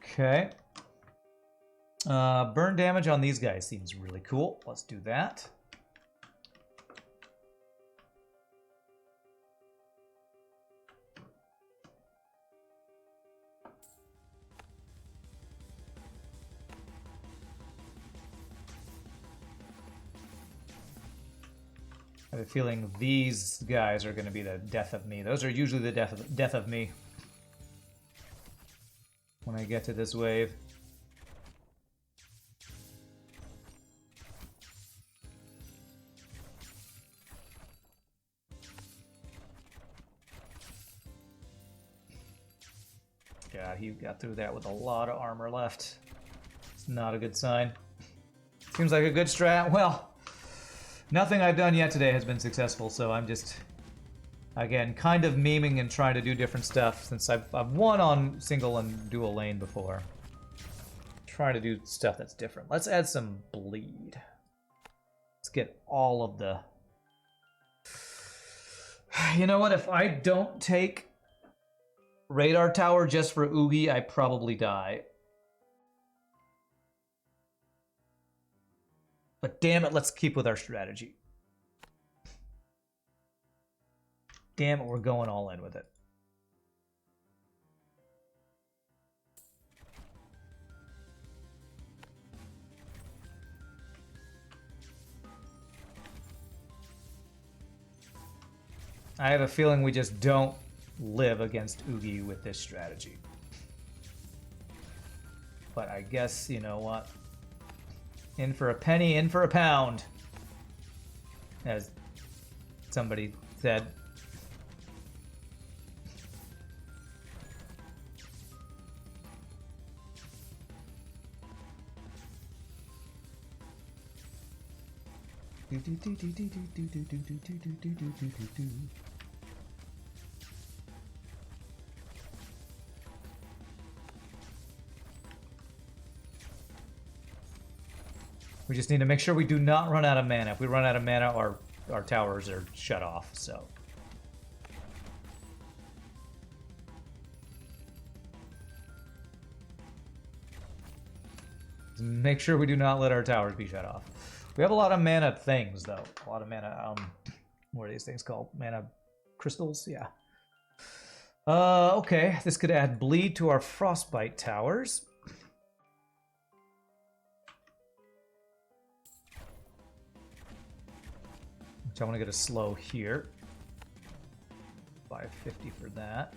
Okay. Burn damage on these guys seems really cool. Let's do that. I have a feeling these guys are going to be the death of me. Those are usually the death of me when I get to this wave. God, he got through that with a lot of armor left. It's not a good sign. Seems like a good strat. Well, nothing I've done yet today has been successful, so I'm just, again, kind of memeing and trying to do different stuff since I've won on single and dual lane before. Trying to do stuff that's different. Let's add some bleed. Let's get all of the... You know what? If I don't take Radar Tower just for Oogie, I probably die. But damn it, let's keep with our strategy. Damn it, we're going all in with it. I have a feeling we just don't live against Oogie with this strategy. But I guess, you know what? In for a penny, in for a pound. As somebody said. We just need to make sure we do not run out of mana. If we run out of mana, our towers are shut off, so. Make sure we do not let our towers be shut off. We have a lot of mana things, though. A lot of mana, what are these things called? Mana crystals? Yeah. Okay. This could add bleed to our frostbite towers. Which I want to get a slow here. 550 for that.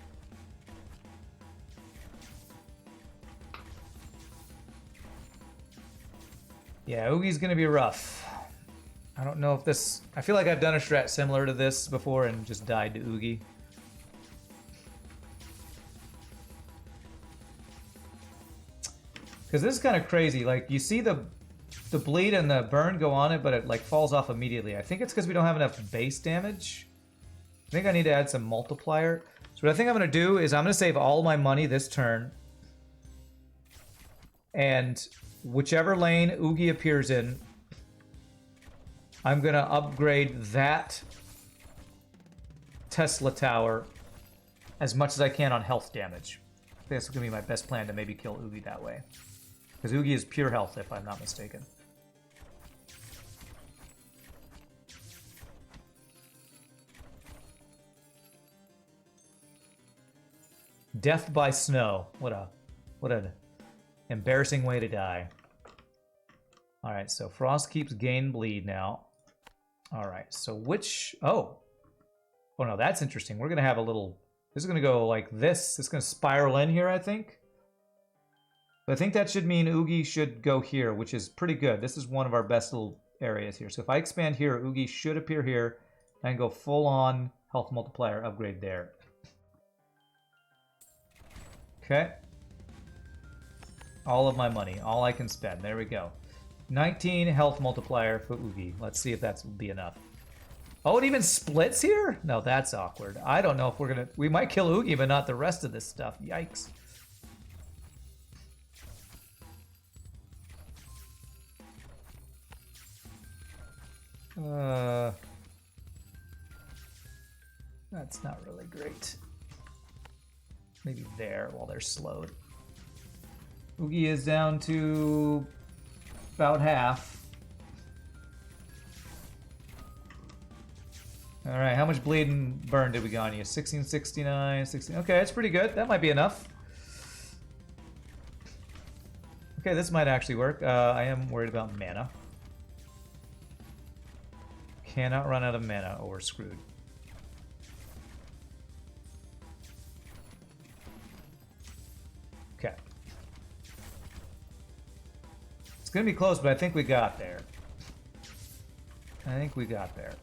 Yeah, Oogie's gonna be rough. I don't know if this... I feel like I've done a strat similar to this before and just died to Oogie. Because this is kind of crazy. Like, you see the bleed and the burn go on it, but it like falls off immediately. I think it's because we don't have enough base damage. I think I need to add some multiplier. So what I think I'm going to do is I'm going to save all my money this turn. And whichever lane Oogie appears in, I'm gonna upgrade that Tesla tower as much as I can on health damage. I think that's gonna be my best plan to maybe kill Oogie that way. Because Oogie is pure health, if I'm not mistaken. Death by snow. What an embarrassing way to die. Alright, so Frost keeps gain bleed now. Alright, so which... Oh no, that's interesting. We're going to have a little... This is going to go like this. It's going to spiral in here, I think. But I think that should mean Oogie should go here, which is pretty good. This is one of our best little areas here. So if I expand here, Oogie should appear here and go full-on health multiplier upgrade there. Okay. All of my money. All I can spend. There we go. 19 health multiplier for Oogie. Let's see if that's will be enough. Oh, it even splits here? No, that's awkward. I don't know if we're gonna... We might kill Oogie, but not the rest of this stuff. Yikes. That's not really great. Maybe there while they're slowed. Oogie is down to about half. Alright, how much bleed and burn did we go on you? 1669, 16. Okay, that's pretty good. That might be enough. Okay, this might actually work. I am worried about mana. Cannot run out of mana or we're screwed. Okay. It's gonna be close, but I think we got there. I think we got there.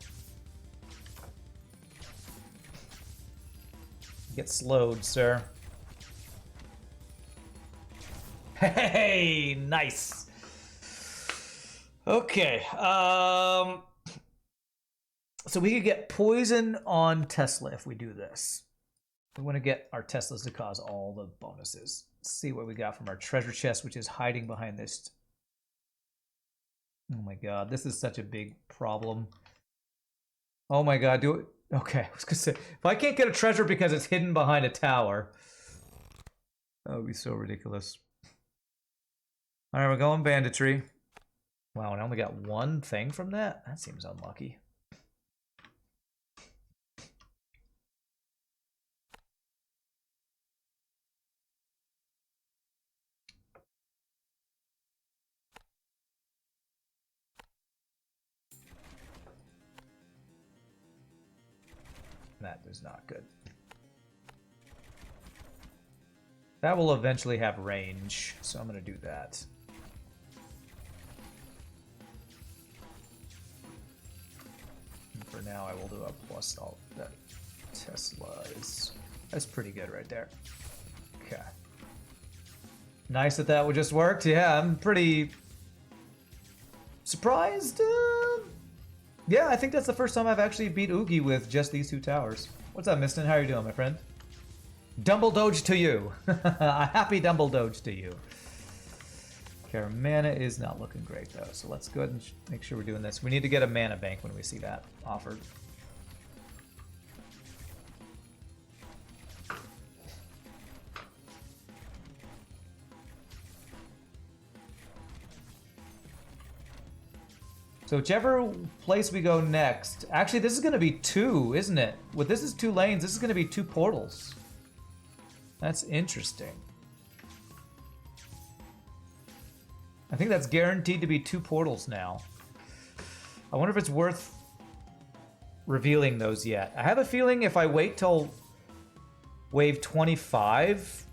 Get slowed, sir. Hey, nice. Okay. So we could get poison on Tesla if we do this. We want to get our Teslas to cause all the bonuses. Let's see what we got from our treasure chest, which is hiding behind this. Oh my god, this is such a big problem. Oh my god, do it. Okay, I was gonna say, if I can't get a treasure because it's hidden behind a tower, that would be so ridiculous. Alright, we're going banditry. Wow, and I only got one thing from that? That seems unlucky. That is not good. That will eventually have range, so I'm going to do that. And for now, I will do a plus all that. Tesla is... That's pretty good right there. Okay. Nice that that would just worked. Yeah, I'm pretty surprised. Yeah, I think that's the first time I've actually beat Oogie with just these two towers. What's up, Miston? How are you doing, my friend? Dumble Doge to you. A happy Dumble Doge to you. Okay, our mana is not looking great, though. So let's go ahead and make sure we're doing this. We need to get a mana bank when we see that offered. So whichever place we go next... Actually, this is going to be two, isn't it? Well, this is 2 lanes. This is going to be 2 portals. That's interesting. I think that's guaranteed to be 2 portals now. I wonder if it's worth revealing those yet. I have a feeling if I wait till wave 25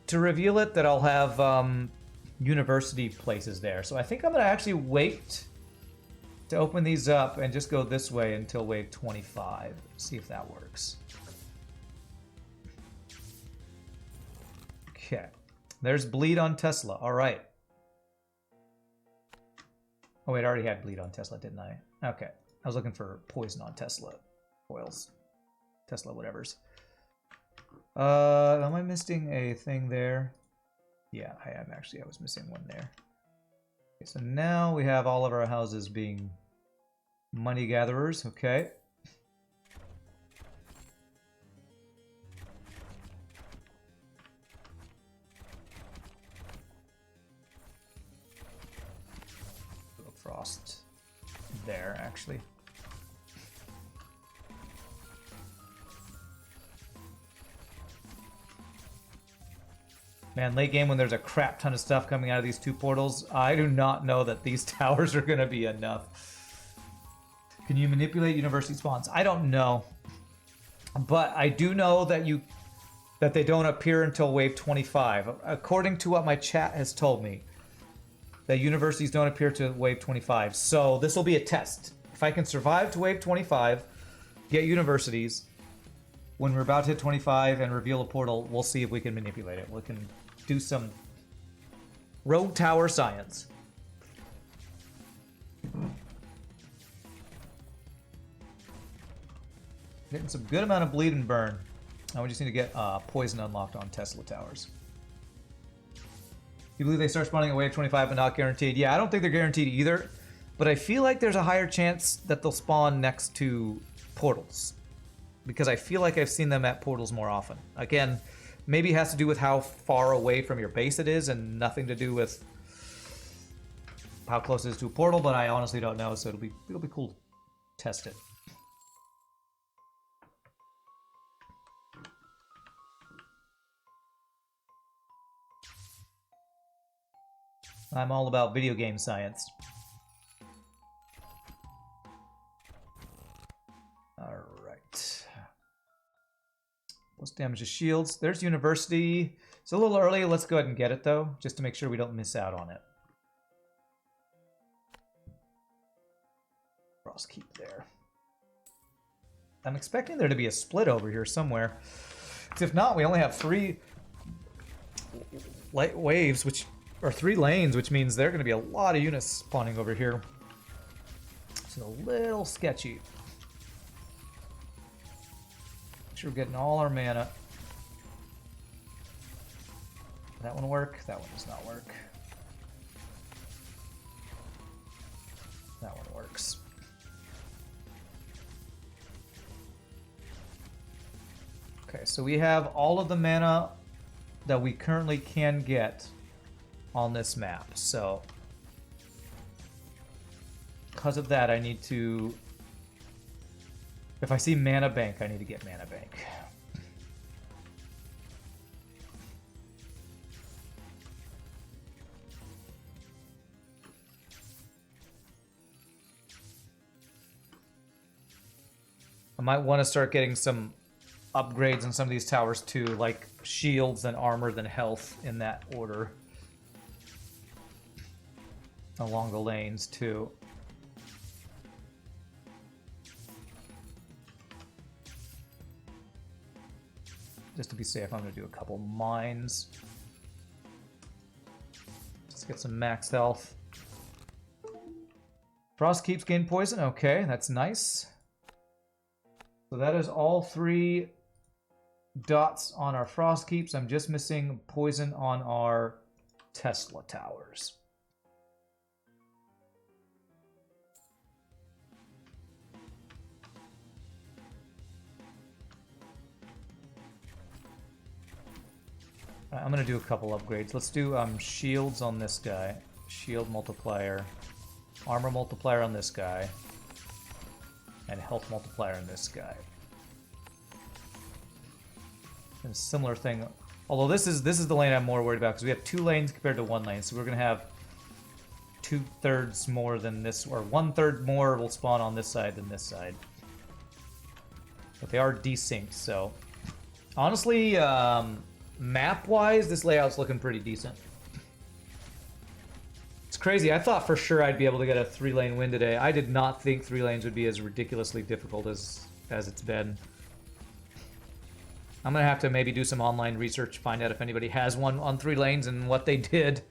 to reveal it, that I'll have university places there. So I think I'm going to actually wait to open these up and just go this way until wave 25. See if that works. Okay. There's bleed on Tesla. All right. Oh, wait, I already had bleed on Tesla, didn't I? Okay. I was looking for poison on Tesla. Foils. Tesla whatevers. Am I missing a thing there? Yeah, I am actually. I was missing one there. Okay, so now we have all of our houses being money gatherers. Okay. Frost there, actually. Man, late game when there's a crap ton of stuff coming out of these two portals, I do not know that these towers are going to be enough. Can you manipulate university spawns? I don't know. But I do know that they don't appear until wave 25. According to what my chat has told me, that universities don't appear to wave 25. So this will be a test. If I can survive to wave 25, get universities, when we're about to hit 25 and reveal a portal, we'll see if we can manipulate it. We can do some rogue tower science. Getting some good amount of bleed and burn. Now we just need to get poison unlocked on Tesla towers. You believe they start spawning at wave 25 but not guaranteed? Yeah, I don't think they're guaranteed either, but I feel like there's a higher chance that they'll spawn next to portals, because I feel like I've seen them at portals more often. Again, maybe it has to do with how far away from your base it is and nothing to do with how close it is to a portal, but I honestly don't know, so it'll be cool to test it. I'm all about video game science. Alright. Plus damage to shields. There's university. It's a little early. Let's go ahead and get it, though, just to make sure we don't miss out on it. Frost Keep there. I'm expecting there to be a split over here somewhere. If not, we only have 3 light waves, or 3 lanes, which means there are going to be a lot of units spawning over here. It's a little sketchy. Make sure we're getting all our mana. That one work? That one does not work. That one works. Okay, so we have all of the mana that we currently can get on this map. So because of that, I need to, if I see mana bank, I need to get mana bank. I might want to start getting some upgrades on some of these towers too, like shields and armor and health in that order. Along the lanes too. Just to be safe, I'm going to do a couple mines. Let's get some max health. Frost Keeps gain poison. Okay, that's nice. So that is all 3 dots on our Frost Keeps. I'm just missing poison on our Tesla towers. I'm going to do a couple upgrades. Let's do shields on this guy. Shield multiplier. Armor multiplier on this guy. And health multiplier on this guy. And a similar thing. Although this is the lane I'm more worried about, because we have 2 lanes compared to 1 lane. So we're going to have 2/3 more than this, or 1/3 more will spawn on this side than this side. But they are desynced, so... Honestly, map-wise, this layout's looking pretty decent. It's crazy. I thought for sure I'd be able to get a 3-lane win today. I did not think 3 lanes would be as ridiculously difficult as it's been. I'm going to have to maybe do some online research, find out if anybody has one on 3 lanes and what they did.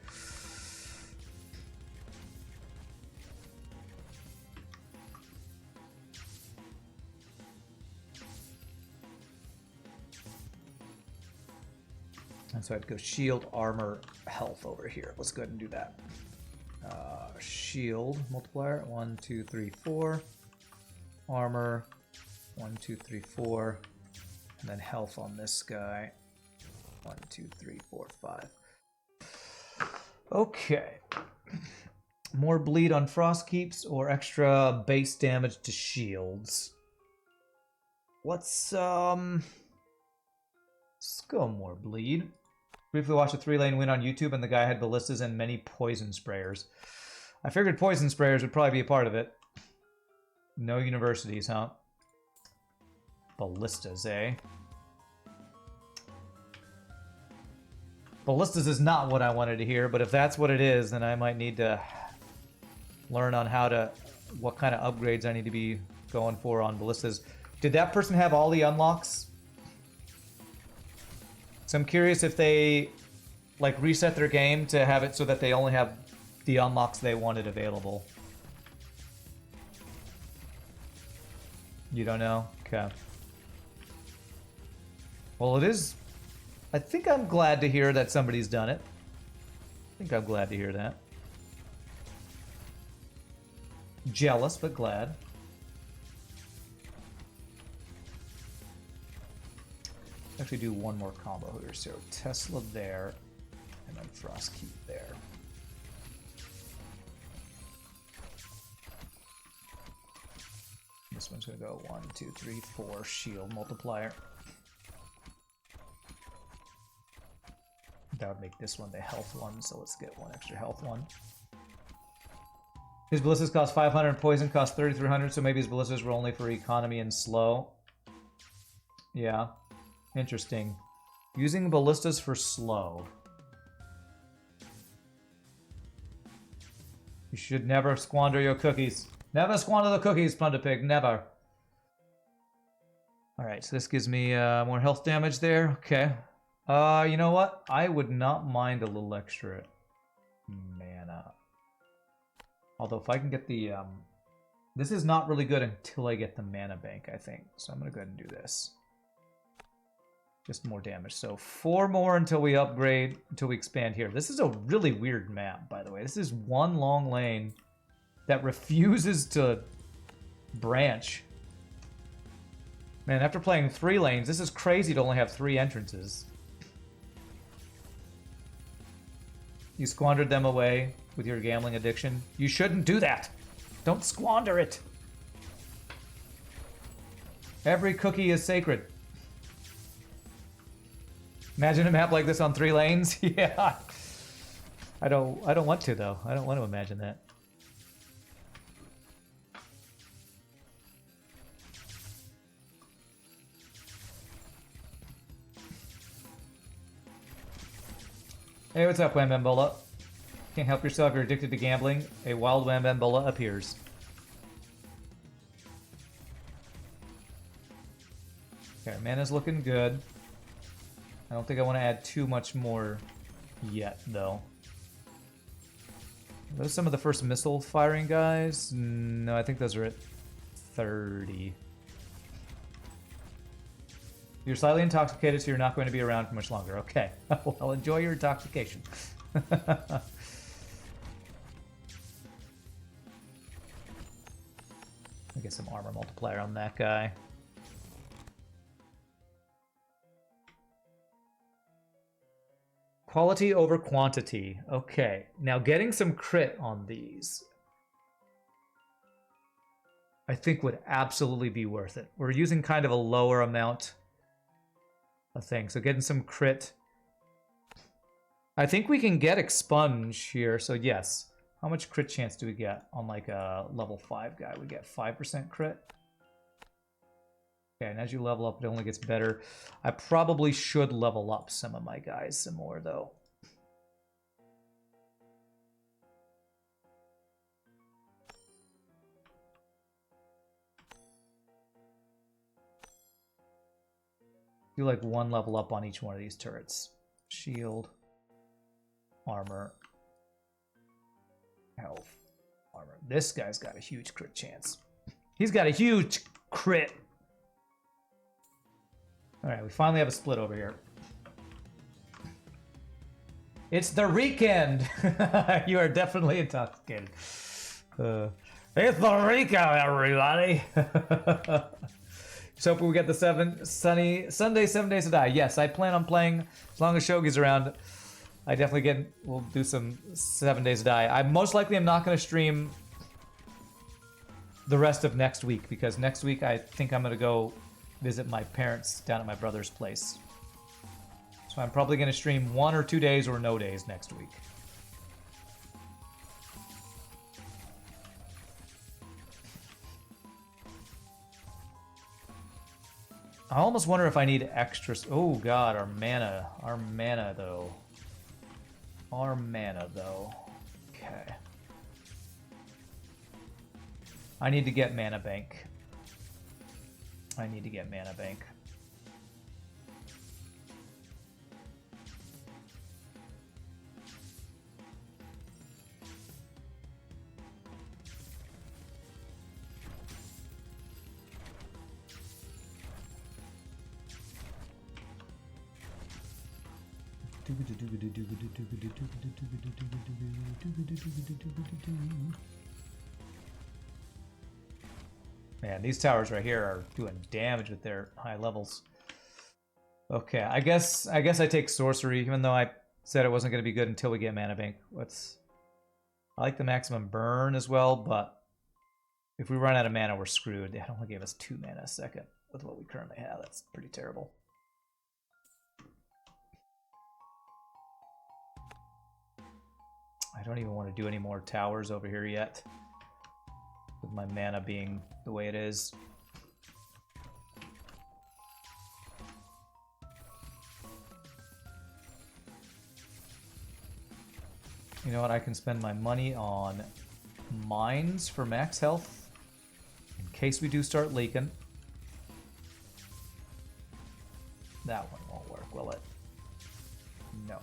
And so I'd go shield, armor, health over here. Let's go ahead and do that. shield multiplier. 1, 2, 3, 4. Armor. 1, 2, 3, 4. And then health on this guy. 1, 2, 3, 4, 5. Okay. More bleed on frost keeps or extra base damage to shields. Let's go more bleed. Briefly watched a 3-lane win on YouTube and the guy had ballistas and many poison sprayers. I figured poison sprayers would probably be a part of it. No universities, huh? Ballistas, eh? Ballistas is not what I wanted to hear, but if that's what it is, then I might need to learn on what kind of upgrades I need to be going for on ballistas. Did that person have all the unlocks? So I'm curious if they like reset their game to have it so that they only have the unlocks they wanted available. You don't know? Okay. Well, it is... I think I'm glad to hear that somebody's done it. I think I'm glad to hear that. Jealous, but glad. Actually do one more combo here. So Tesla there, and then Frostkeep there. This one's gonna go 1, 2, 3, 4 shield multiplier. That would make this one the health one, so let's get one extra health one. His ballistas cost 500 and poison cost 3,300, so maybe his ballistas were only for economy and slow. Yeah, interesting. Using ballistas for slow. You should never squander your cookies. Never squander the cookies, Plunder Pig, never. Alright, so this gives me more health damage there. Okay. You know what? I would not mind a little extra mana. Although if I can get the... this is not really good until I get the mana bank, I think. So I'm going to go ahead and do this. Just more damage. So 4 more until we upgrade, until we expand here. This is a really weird map, by the way. This is one long lane that refuses to branch. Man, after playing 3 lanes, this is crazy to only have 3 entrances. You squandered them away with your gambling addiction. You shouldn't do that. Don't squander it. Every cookie is sacred. Imagine a map like this on 3 lanes. Yeah. I don't want to though. I don't want to imagine that. Hey, what's up, Wambambola? Can't help yourself, you're addicted to gambling. A wild Wambambola appears. Okay, mana's looking good. I don't think I want to add too much more yet, though. Are those some of the first missile firing guys? No, I think those are at 30. You're slightly intoxicated, so you're not going to be around for much longer. Okay. Well, enjoy your intoxication. I get some armor multiplier on that guy. Quality over quantity. Okay. Now, getting some crit on these, I think would absolutely be worth it. We're using kind of a lower amount of things, so getting some crit. I think we can get Expunge here, so yes. How much crit chance do we get on like a level 5 guy? We get 5% crit. Okay, and as you level up, it only gets better. I probably should level up some of my guys some more, though. Do like 1 level up on each one of these turrets. Shield, armor, health, armor. This guy's got a huge crit chance. He's got a huge crit. All right, we finally have a split over here. It's the weekend. You are definitely intoxicated. It's the weekend, everybody. So hoping we get the Sunday 7 Days to Die. Yes, I plan on playing as long as Shogi's around. I definitely we'll do some 7 Days to Die. I most likely am not going to stream the rest of next week because next week I think I'm going to go visit my parents down at my brother's place. So I'm probably going to stream 1 or 2 days or no days next week. I almost wonder if I need extras. Oh god, our mana. Our mana though. Our mana though. Okay. I need to get mana bank. I need to get mana bank. Man, these towers right here are doing damage with their high levels. Okay, I guess I take sorcery, even though I said it wasn't going to be good until we get mana bank. I like the maximum burn as well, but if we run out of mana, we're screwed. They only gave us 2 mana a second with what we currently have. That's pretty terrible. I don't even want to do any more towers over here yet, with my mana being the way it is. You know what? I can spend my money on mines for max health in case we do start leaking. That one won't work, will it? No.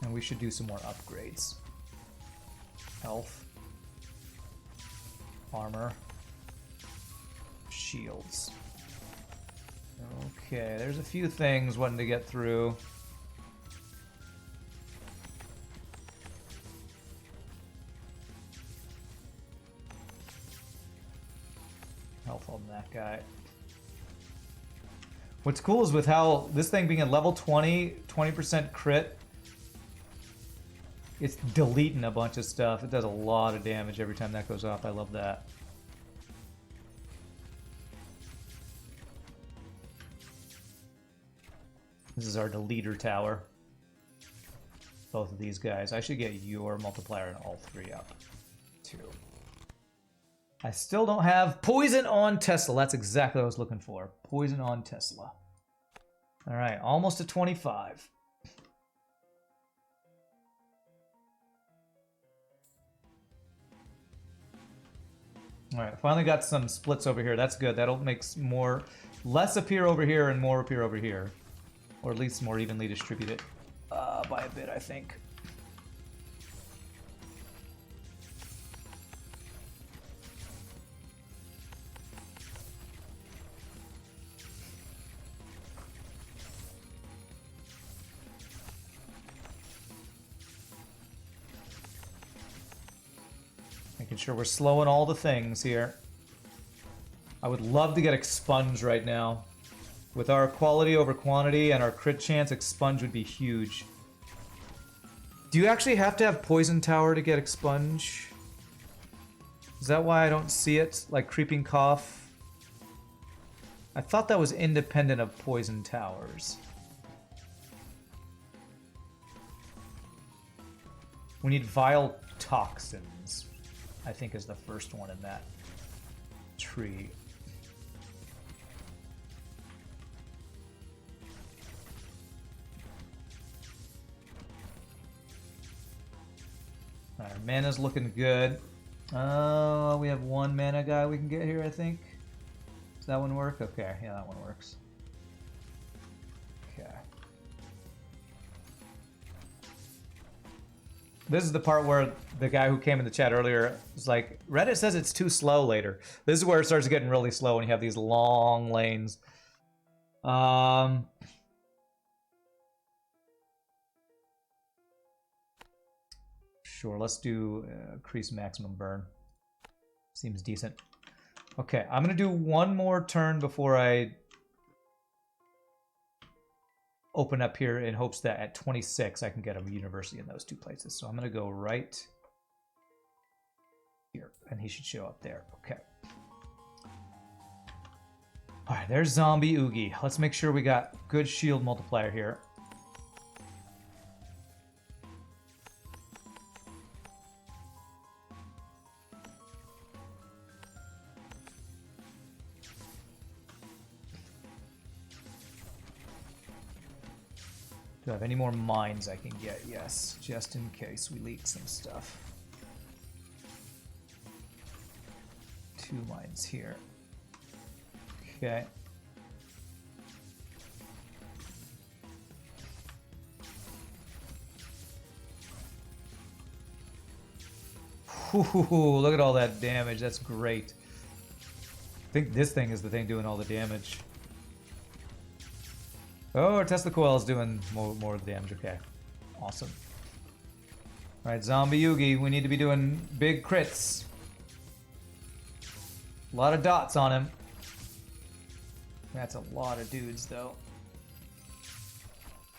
And we should do some more upgrades. Health. Armor. Shields. Okay, there's a few things wanting to get through. Health on that guy. What's cool is with how this thing being at level 20, 20% crit, it's deleting a bunch of stuff. It does a lot of damage every time that goes off. I love that. This is our deleter tower. Both of these guys. I should get your multiplier and all 3 up, too. I still don't have poison on Tesla. That's exactly what I was looking for. Poison on Tesla. All right, almost to 25. All right, finally got some splits over here. That's good. That'll make less appear over here and more appear over here. Or at least more evenly distributed by a bit, I think. Making sure we're slowing all the things here. I would love to get Expunge right now. With our quality over quantity and our crit chance, Expunge would be huge. Do you actually have to have Poison Tower to get Expunge? Is that why I don't see it? Like Creeping Cough? I thought that was independent of Poison Towers. We need Vile Toxins, I think is the first one in that tree. Our mana's looking good. We have 1 mana guy we can get here, I think. Does that one work? Okay, yeah, that one works. Okay. This is the part where the guy who came in the chat earlier was like, Reddit says it's too slow later. This is where it starts getting really slow when you have these long lanes. Sure, let's do increase maximum burn. Seems decent. Okay, I'm going to do one more turn before I open up here in hopes that at 26 I can get a university in those two places. So I'm going to go right here, and he should show up there. Okay. All right, there's Zombie Oogie. Let's make sure we got good shield multiplier here. Do I have any more mines I can get? Yes, just in case we leak some stuff. 2 mines here. Okay. Ooh, look at all that damage. That's great. I think this thing is the thing doing all the damage. Oh, our Tesla coil is doing more damage. Okay. Awesome. Alright, Zombie Yugi, we need to be doing big crits. A lot of dots on him. That's a lot of dudes, though.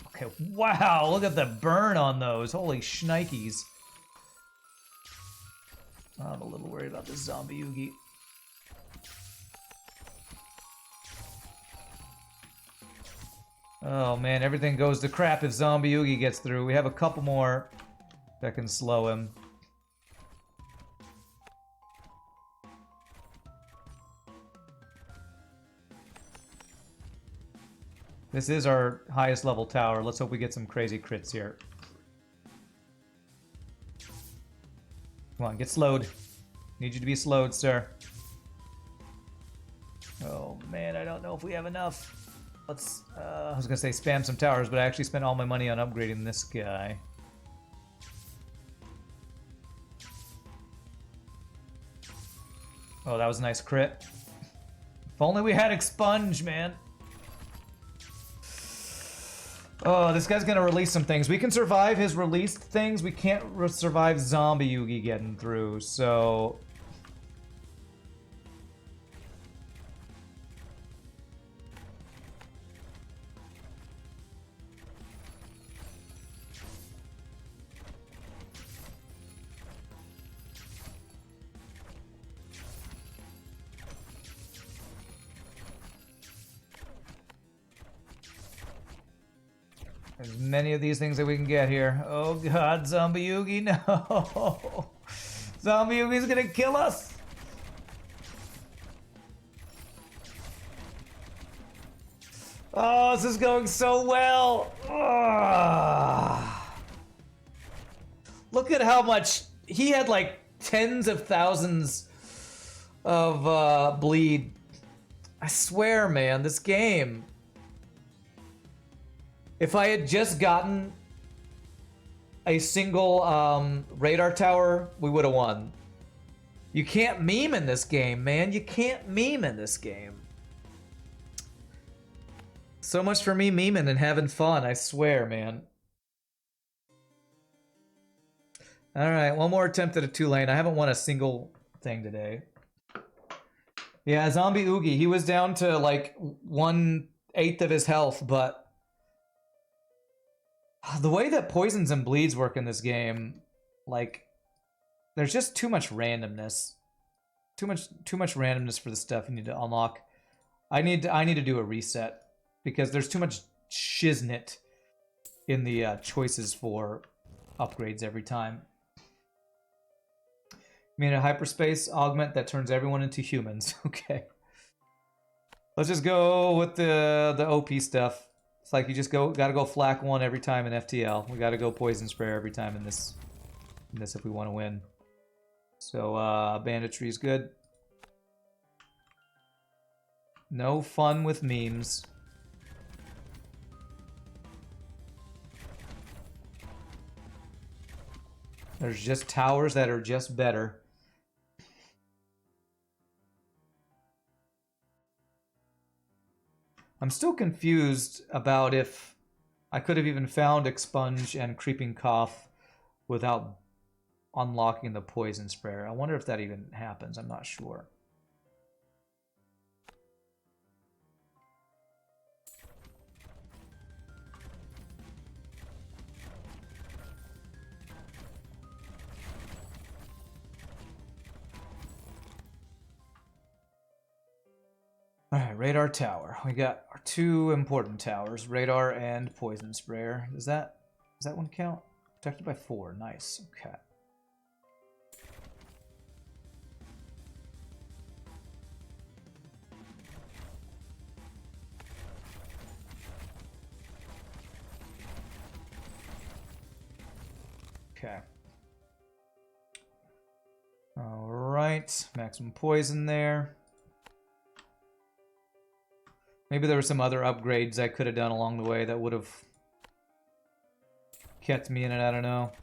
Okay, wow, look at the burn on those. Holy shnikes. I'm a little worried about this Zombie Yugi. Oh man, everything goes to crap if Zombie Yugi gets through. We have a couple more that can slow him. This is our highest level tower. Let's hope we get some crazy crits here. Come on, get slowed. Need you to be slowed, sir. Oh man, I don't know if we have enough. Let's, I was gonna say spam some towers, but I actually spent all my money on upgrading this guy. Oh, that was a nice crit. If only we had Expunge, man. Oh, this guy's gonna release some things. We can survive his released things. We can't survive Zombie Yugi getting through, so... There's many of these things that we can get here. Oh god, Zombie Yugi, no! Zombie Yugi's gonna kill us! Oh, this is going so well! Ugh. Look at how much... He had like tens of thousands of bleed. I swear, man, this game... If I had just gotten a single radar tower, we would have won. You can't meme in this game, man. You can't meme in this game. So much for me memeing and having fun, I swear, man. Alright, one more attempt at a 2-lane. I haven't won a single thing today. Yeah, Zombie Oogie. He was down to like 1/8 of his health, but... The way that poisons and bleeds work in this game, like, there's just too much randomness. Too much randomness for the stuff you need to unlock. I need to do a reset because there's too much shiznit in the choices for upgrades every time. I mean, a hyperspace augment that turns everyone into humans. Okay. Let's just go with the OP stuff. It's like you just gotta go flak 1 every time in FTL. We gotta go poison spray every time in this if we want to win. So banditry is good. No fun with memes. There's just towers that are just better. I'm still confused about if I could have even found Expunge and Creeping Cough without unlocking the poison sprayer. I wonder if that even happens. I'm not sure. Alright, radar tower. We got our two important towers, radar and poison sprayer. Does that one count? Protected by 4. Nice. Okay. Okay. Alright. Maximum poison there. Maybe there were some other upgrades I could have done along the way that would have kept me in it, I don't know.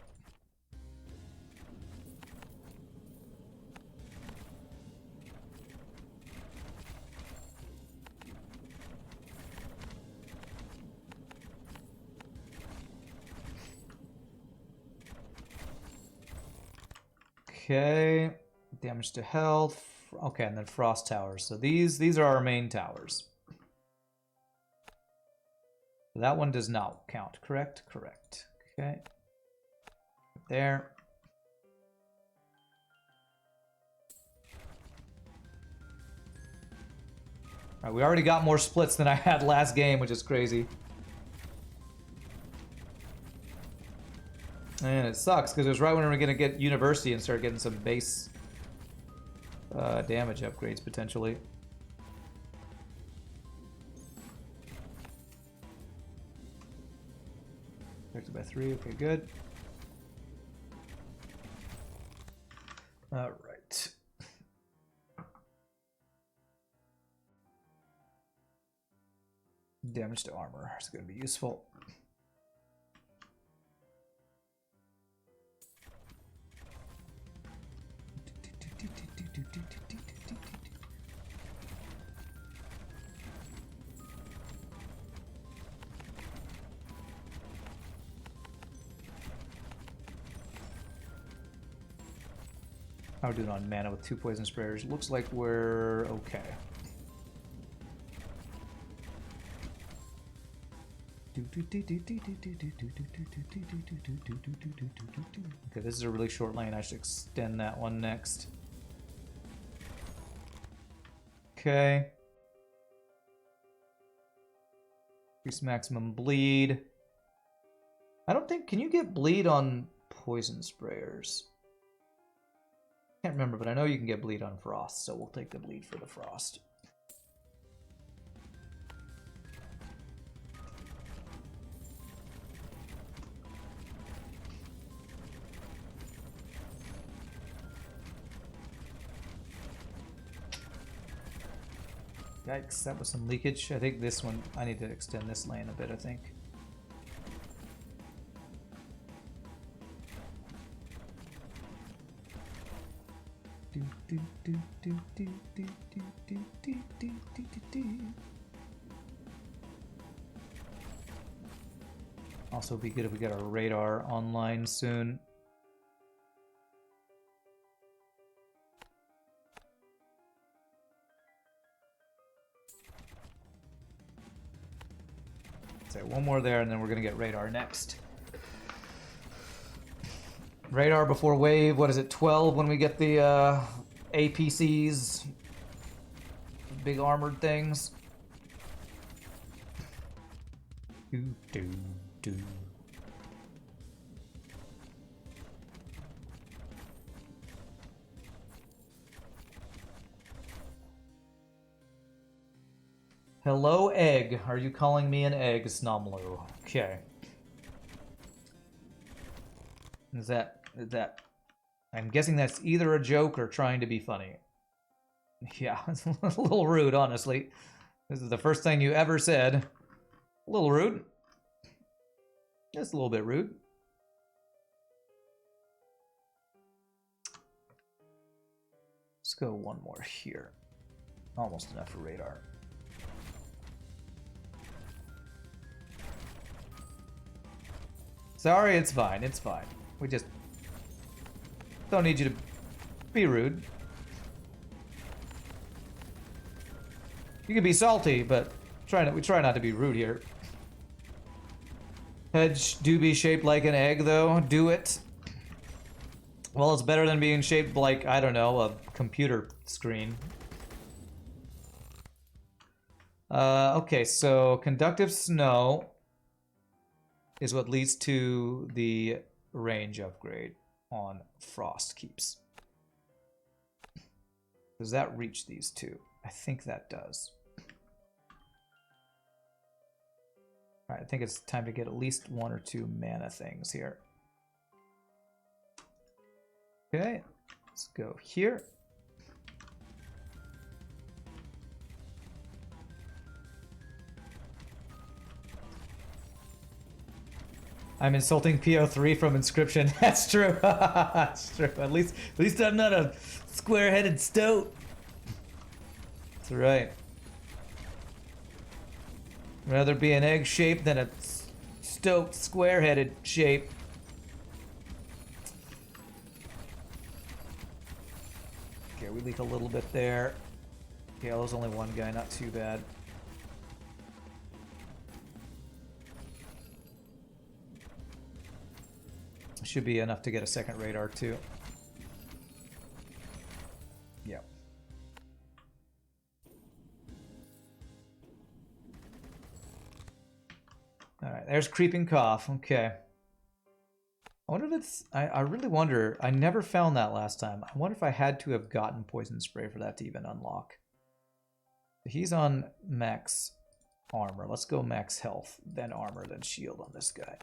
Okay, damage to health. Okay, and then frost towers. So these are our main towers. That one does not count, correct? Correct. Okay. There. All right, we already got more splits than I had last game, which is crazy. And it sucks, because it was right when we were going to get University and start getting some base damage upgrades, potentially. Protected by 3, okay, good. Alright. Damage to armor is going to be useful. How are we doing on mana with 2 poison sprayers? Looks like we're okay. Okay, this is a really short lane. I should extend that one next. Okay. Increase maximum bleed. I don't think... Can you get bleed on poison sprayers? Can't remember, but I know you can get bleed on frost, so we'll take the bleed for the frost. Yikes, that was some leakage. I think this one, I need to extend this lane a bit, I think. Also be good if we get our radar online soon. So one more there, and then we're gonna get radar next. Radar before wave, what is it, 12 when we get the APCs? Big armored things. Do. Hello, egg. Are you calling me an egg, Snomlu? Okay. Is that... I'm guessing that's either a joke or trying to be funny. Yeah, it's a little rude, honestly. This is the first thing you ever said. A little rude. Just a little bit rude. Let's go one more here. Almost enough for radar. Sorry, it's fine. It's fine. We just... Don't need you to be rude. You can be salty, but we try not to be rude here. Heads do be shaped like an egg, though. Do it. Well, it's better than being shaped like, I don't know, a computer screen. Okay, so conductive snow is what leads to the range upgrade on Frost Keeps. Does that reach these two? I think that does. Alright, I think it's time to get at least 1 or 2 mana things here. Okay, let's go here. I'm insulting PO3 from Inscription. That's true. That's true. At least I'm not a square-headed stoat. That's right. Rather be an egg shape than a stoat square-headed shape. Okay, we leak a little bit there. Okay, there's only one guy, not too bad. Should be enough to get a second radar too. Yep. Alright, there's Creeping Cough. Okay. I wonder if it's... I really wonder... I never found that last time. I wonder if I had to have gotten Poison Spray for that to even unlock. He's on max armor. Let's go max health, then armor, then shield on this guy.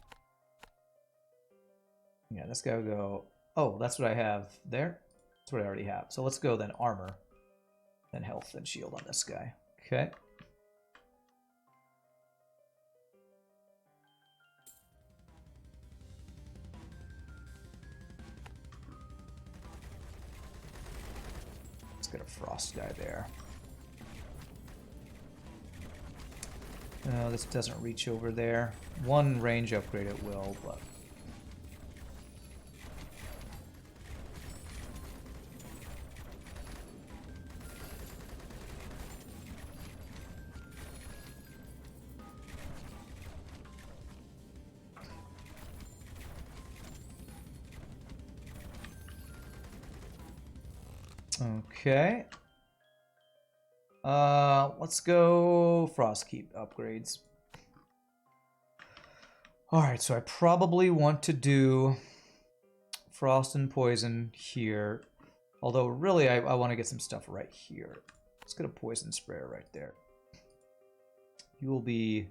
Yeah, this guy will go... Oh, that's what I have there? That's what I already have. So let's go then armor, then health, then shield on this guy. Okay. Let's get a frost guy there. No, this doesn't reach over there. One range upgrade it will, but... Okay. Let's go Frostkeep upgrades. Alright, so I probably want to do Frost and Poison here. Although, really, I want to get some stuff right here. Let's get a Poison Sprayer right there. You will be...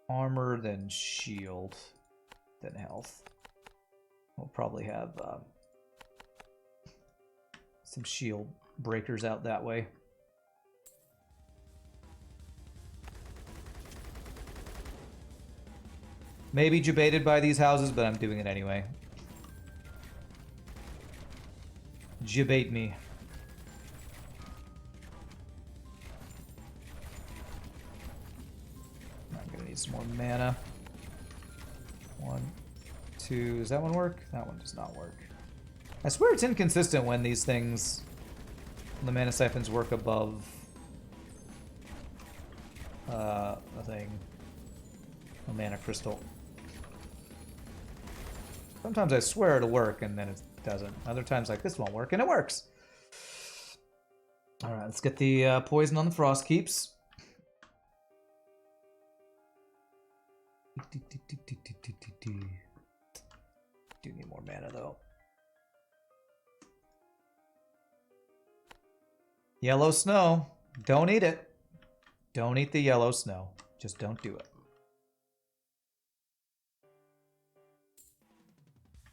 armor, then shield, then health. We'll probably have some shield breakers out that way. Maybe debated by these houses, but I'm doing it anyway. Debate me. I'm gonna need some more mana. 1, 2, does that one work? That one does not work. I swear it's inconsistent when these things, the mana siphons work above a thing, a mana crystal. Sometimes I swear it'll work and then it doesn't. Other times like this won't work and it works. Alright, let's get the poison on the Frost Keeps. Do need more mana though. Yellow snow. Don't eat it. Don't eat the yellow snow. Just don't do it.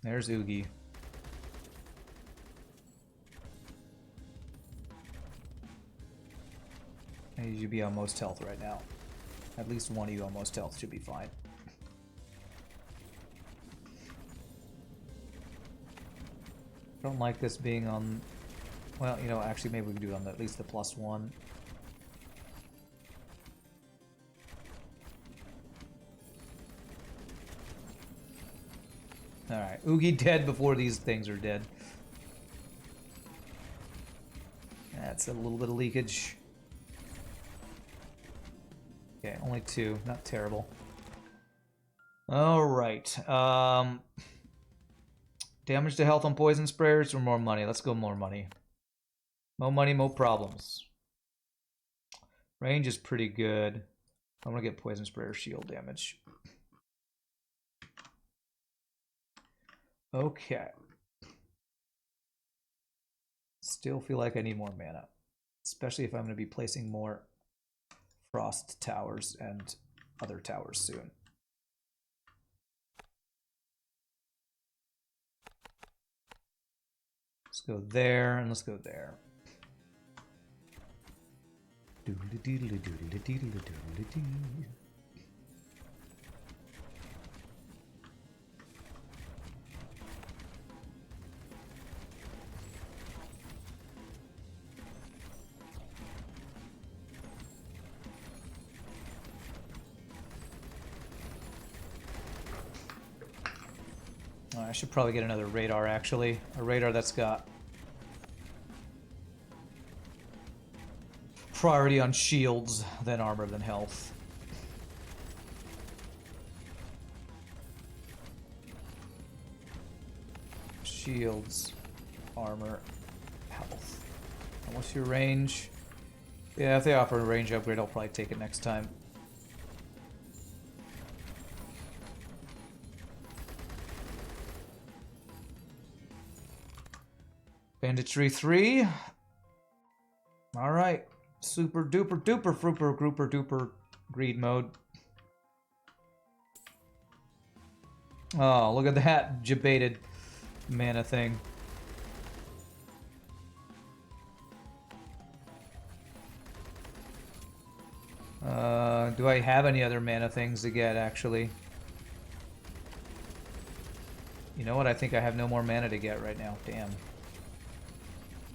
There's Oogie. I need you to be on most health right now. At least one of you on most health should be fine. Don't like this being on... Well, you know, actually maybe we can do it on at least the +1. Alright, Oogie dead before these things are dead. That's a little bit of leakage. Okay, only 2. Not terrible. Alright. Damage to health on poison sprayers or more money? Let's go more money. More money, more problems. Range is pretty good. I'm gonna get poison sprayer shield damage. Okay. Still feel like I need more mana. Especially if I'm gonna be placing more frost towers and other towers soon. Let's go there and let's go there. I should probably get another radar, actually. A radar that's got priority on shields, then armor, then health. Shields, armor, health. And what's your range? Yeah, if they offer a range upgrade, I'll probably take it next time. Banditry 3. Alright. Super duper duper fruper grouper duper greed mode. Oh, look at that debated mana thing. Do I have any other mana things to get, actually? You know what? I think I have no more mana to get right now. Damn.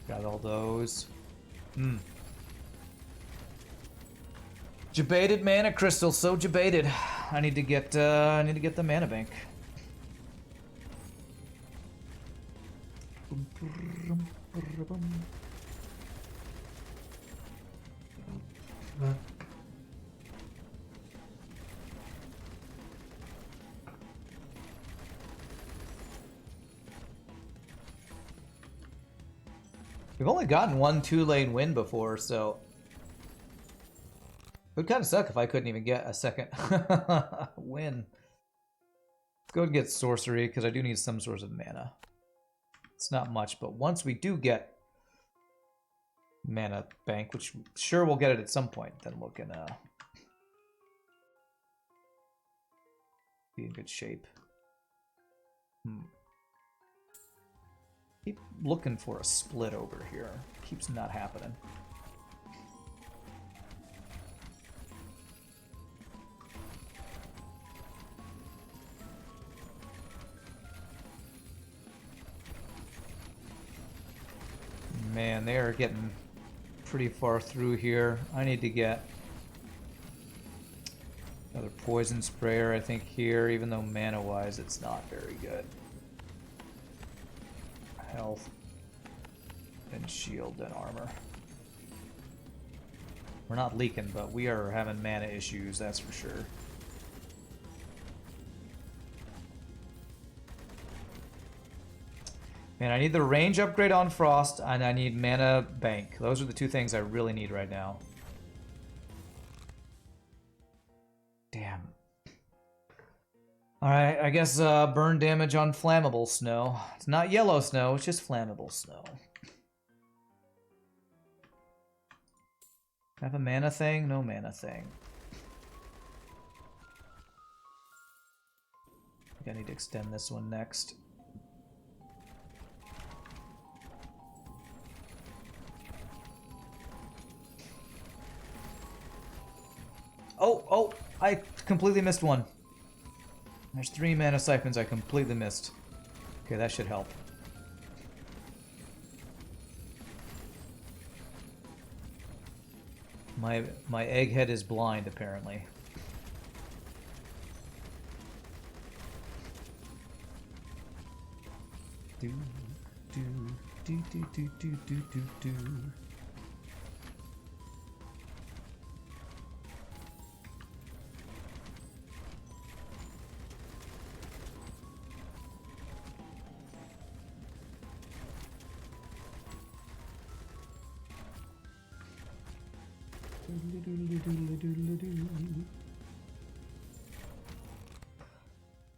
Got all those. Debated mana crystal, so debated. I need to get the mana bank. We've only gotten one 2-lane win before, so it would kind of suck if I couldn't even get a second win. Let's go and get sorcery, because I do need some source of mana. It's not much, but once we do get mana bank, which sure we'll get it at some point, then we're gonna be in good shape. Keep looking for a split over here. Keeps not happening. Man, they are getting pretty far through here. I need to get another poison sprayer, I think, here, even though mana-wise it's not very good. Health, then shield, then armor. We're not leaking, but we are having mana issues, that's for sure. Man, I need the range upgrade on Frost, and I need mana bank. Those are the two things I really need right now. Damn. Alright, I guess burn damage on flammable snow. It's not yellow snow, it's just flammable snow. Have a mana thing? No mana thing. I think I need to extend this one next. Oh, I completely missed one. There's 3 mana siphons I completely missed. Okay, that should help. My egghead is blind, apparently.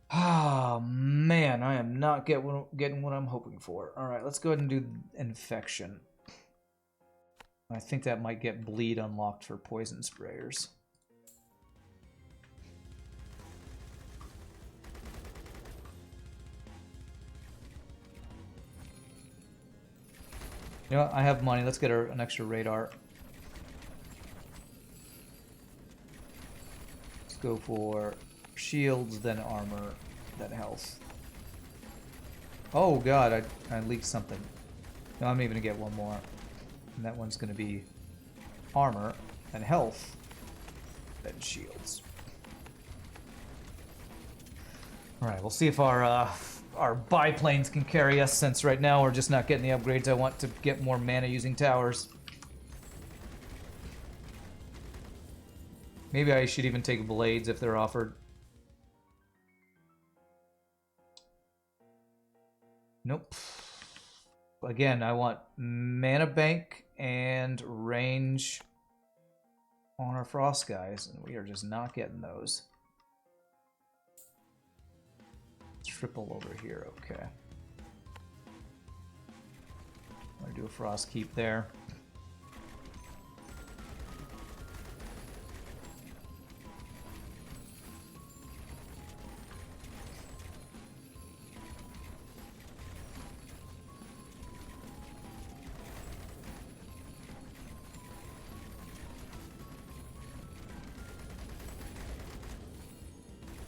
Ah, man, I am not getting what I'm hoping for. All right, let's go ahead and do infection. I think that might get bleed unlocked for poison sprayers. You know what? I have money. Let's get an extra radar. Let's go for shields, then armor, then health. Oh god, I leaked something. No, I'm even gonna get one more. And that one's gonna be armor, then health, then shields. Alright, we'll see if our biplanes can carry us, since right now we're just not getting the upgrades I want to get more mana using towers. Maybe I should even take blades if they're offered. Nope. Again, I want mana bank and range on our frost guys, and we are just not getting those. Triple over here, okay. I'm gonna do a frost keep there.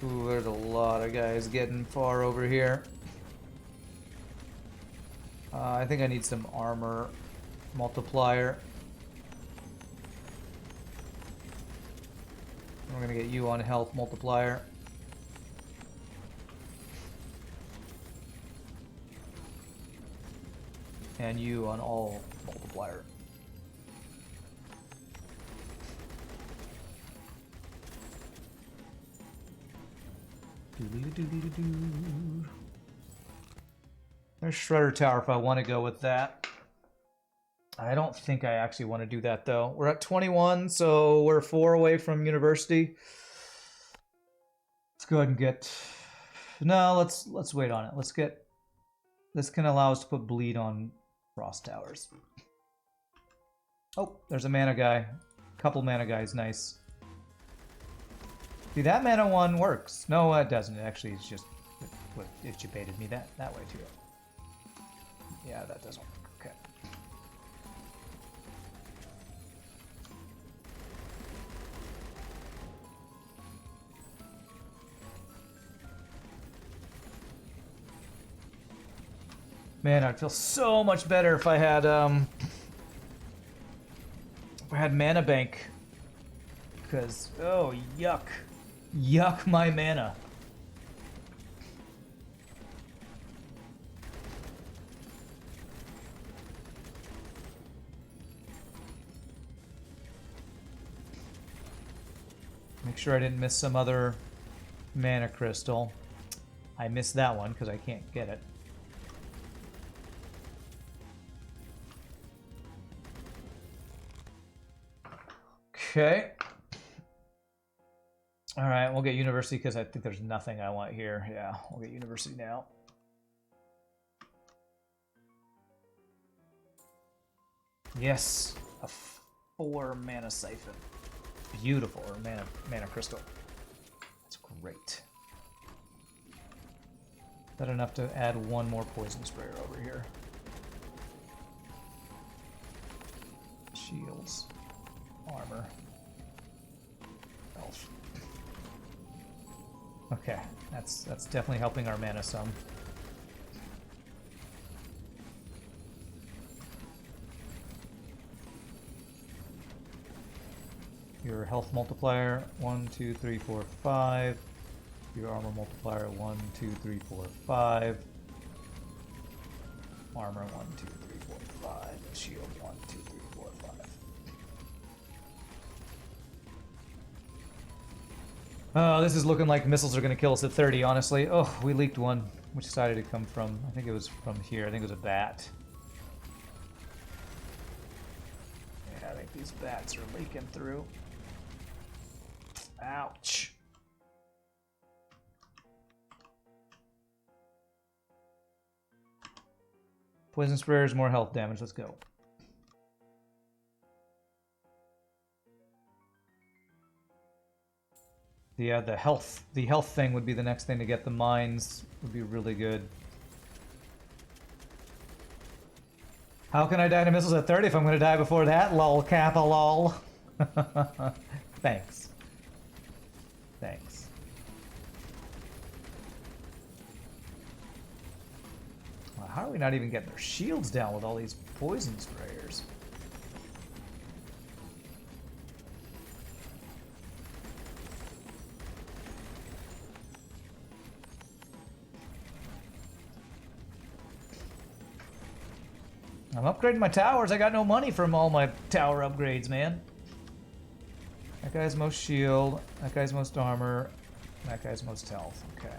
Ooh, there's a lot of guys getting far over here. I think I need some armor multiplier. We're gonna get you on health multiplier. And you on all multiplier. There's Shredder Tower if I want to go with that. I don't think I actually want to do that though. We're at 21, so we're 4 away from university. Let's go ahead and get... No, let's wait on it. Let's get... This can allow us to put bleed on frost towers. Oh, there's a mana guy. Couple mana guys, nice. See, that mana one works. No, it doesn't. It actually is just... It debated me that way too. Yeah, that doesn't work. Okay. Man, I'd feel so much better if I had mana bank. Because, oh, yuck. Yuck my mana. Make sure I didn't miss some other mana crystal. I missed that one because I can't get it. Okay. Alright, we'll get university because I think there's nothing I want here. Yeah, we'll get university now. Yes, a 4 mana siphon. Beautiful, or mana crystal. That's great. Is that enough to add one more poison sprayer over here? Shields. Armor. Health. Okay, that's definitely helping our mana some. Your health multiplier, 1, 2, 3, 4, 5. Your armor multiplier, 1, 2, 3, 4, 5. Armor 1, 2, 3, 4, 5. Shield 1, 2, 3, 4, 5. Oh, this is looking like missiles are going to kill us at 30, honestly. Oh, we leaked one. Which side did it come from? I think it was from here. I think it was a bat. Yeah, I think these bats are leaking through. Ouch. Poison sprayers, more health damage. Let's go. Yeah, the health thing would be the next thing to get. The mines would be really good. How can I die to missiles at 30 if I'm going to die before that? Lol, kappa lol. Thanks. Thanks. Well, how are we not even getting their shields down with all these poison sprayers? I'm upgrading my towers. I got no money from all my tower upgrades, man. That guy's most shield. That guy's most armor. That guy's most health. Okay.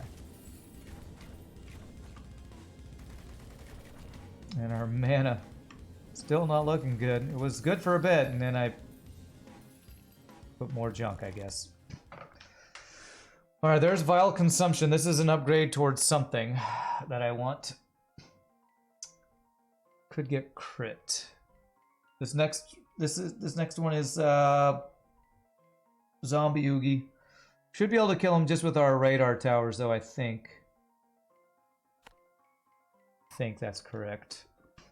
And our mana. Still not looking good. It was good for a bit, and then I put more junk, I guess. Alright, there's Vile Consumption. This is an upgrade towards something that I want. Could get crit. This next one is Zombie Oogie. Should be able to kill him just with our radar towers, though. I think that's correct. I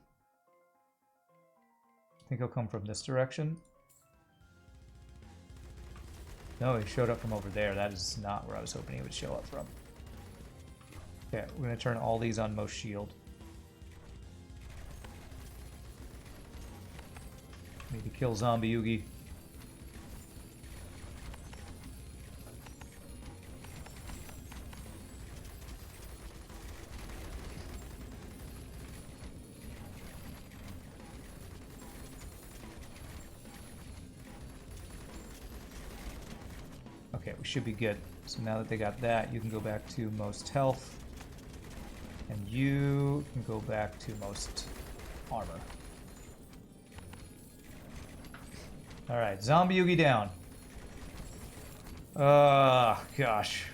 think he'll come from this direction. No, he showed up from over there. That is not where I was hoping he would show up from. Okay, we're gonna turn all these on most shield. Need to kill Zombie Oogie. Okay, we should be good. So now that they got that, you can go back to most health. And you can go back to most armor. Alright, Zombie Oogie down. Gosh.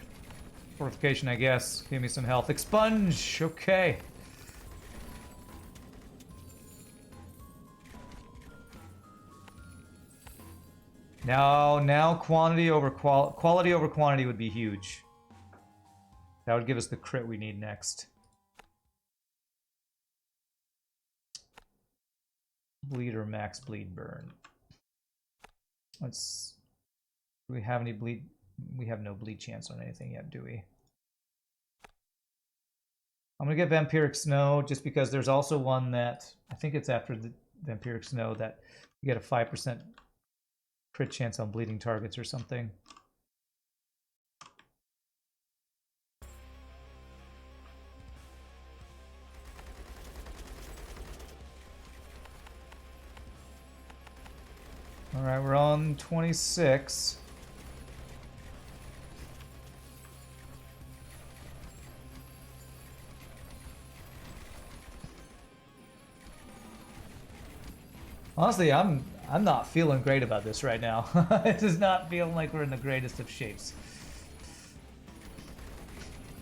Fortification, I guess. Give me some health. Expunge! Okay. Now quantity over quality over quantity would be huge. That would give us the crit we need next. Bleed or max bleed burn. Let's... Do we have any bleed? We have no bleed chance on anything yet, do we? I'm gonna get Vampiric Snow just because there's also one that I think it's after the Vampiric Snow that you get a 5% crit chance on bleeding targets or something. All right, we're on 26. Honestly, I'm not feeling great about this right now. It does not feel like we're in the greatest of shapes.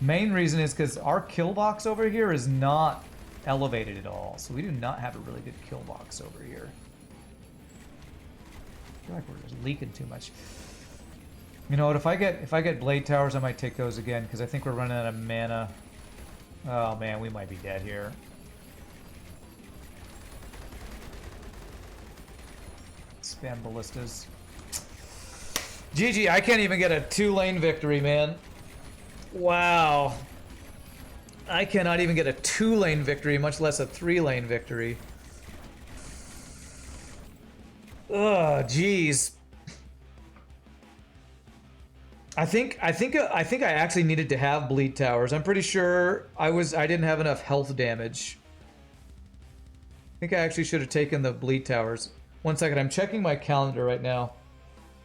Main reason is because our kill box over here is not elevated at all, so we do not have a really good kill box over here. I feel like we're just leaking too much. You know what? If I get blade towers, I might take those again because I think we're running out of mana. Oh man, we might be dead here. Spam ballistas. GG, I can't even get a 2-lane victory, man. Wow. I cannot even get a 2-lane victory, much less a 3-lane victory. Ugh, jeez. I think I actually needed to have bleed towers. I'm pretty sure I didn't have enough health damage think I actually should have taken the bleed towers. 1 second, I'm checking my calendar right now.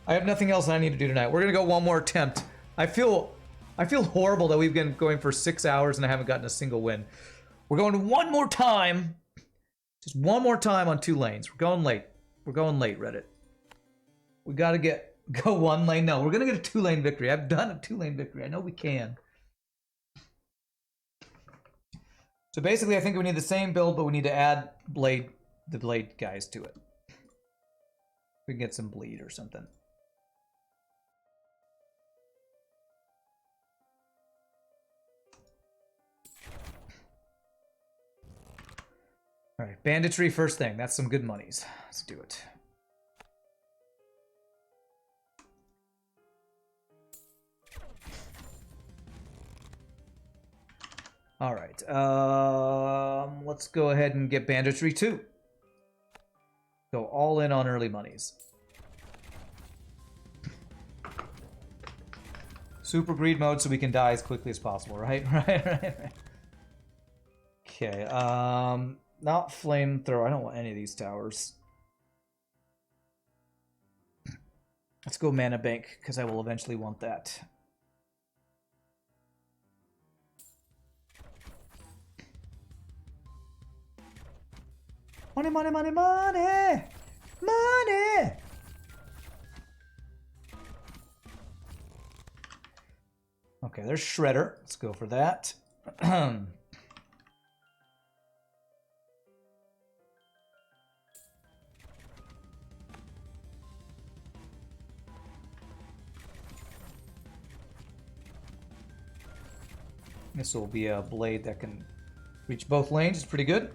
I have nothing else I need to do tonight. We're gonna go one more attempt. I feel horrible that we've been going for 6 hours and I haven't gotten a single win. We're going one more time. Just one more time on 2 lanes. We're going late. We're going late, Reddit. We gotta go 1 lane. No, we're gonna get a 2-lane victory. I've done a 2-lane victory. I know we can. So basically, I think we need the same build, but we need to add the blade guys to it. We can get some bleed or something. All right, banditry first thing. That's some good monies. Let's do it. All right, let's go ahead and get banditry 2. Go all in on early monies. Super greed mode so we can die as quickly as possible, right? Right. Okay, not flamethrower. I don't want any of these towers. Let's go mana bank, because I will eventually want that. Money, money, money, money! Money! Okay, there's Shredder. Let's go for that. This will be a blade that can reach both lanes. It's pretty good.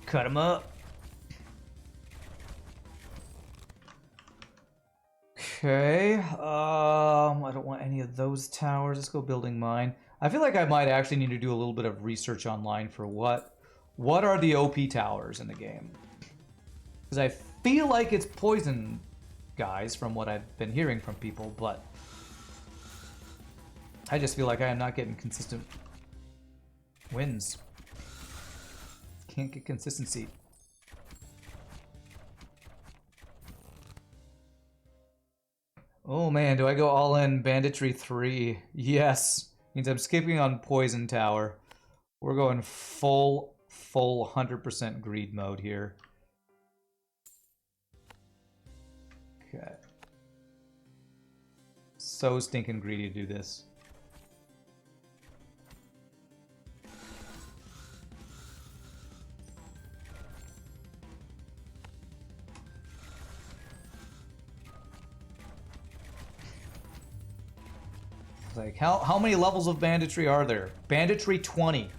Cut him up. Okay. I don't want any of those towers. Let's go building mine. I feel like I might actually need to do a little bit of research online for what are the OP towers in the game. Because I feel like it's poison guys from what I've been hearing from people, but I just feel like I am not getting consistent wins. Can't get consistency. Oh man, do I go all in banditry 3? Yes. Means I'm skipping on poison tower. We're going full 100% greed mode here. Okay. So stinking greedy to do this. Like, how many levels of banditry are there? Banditry 20.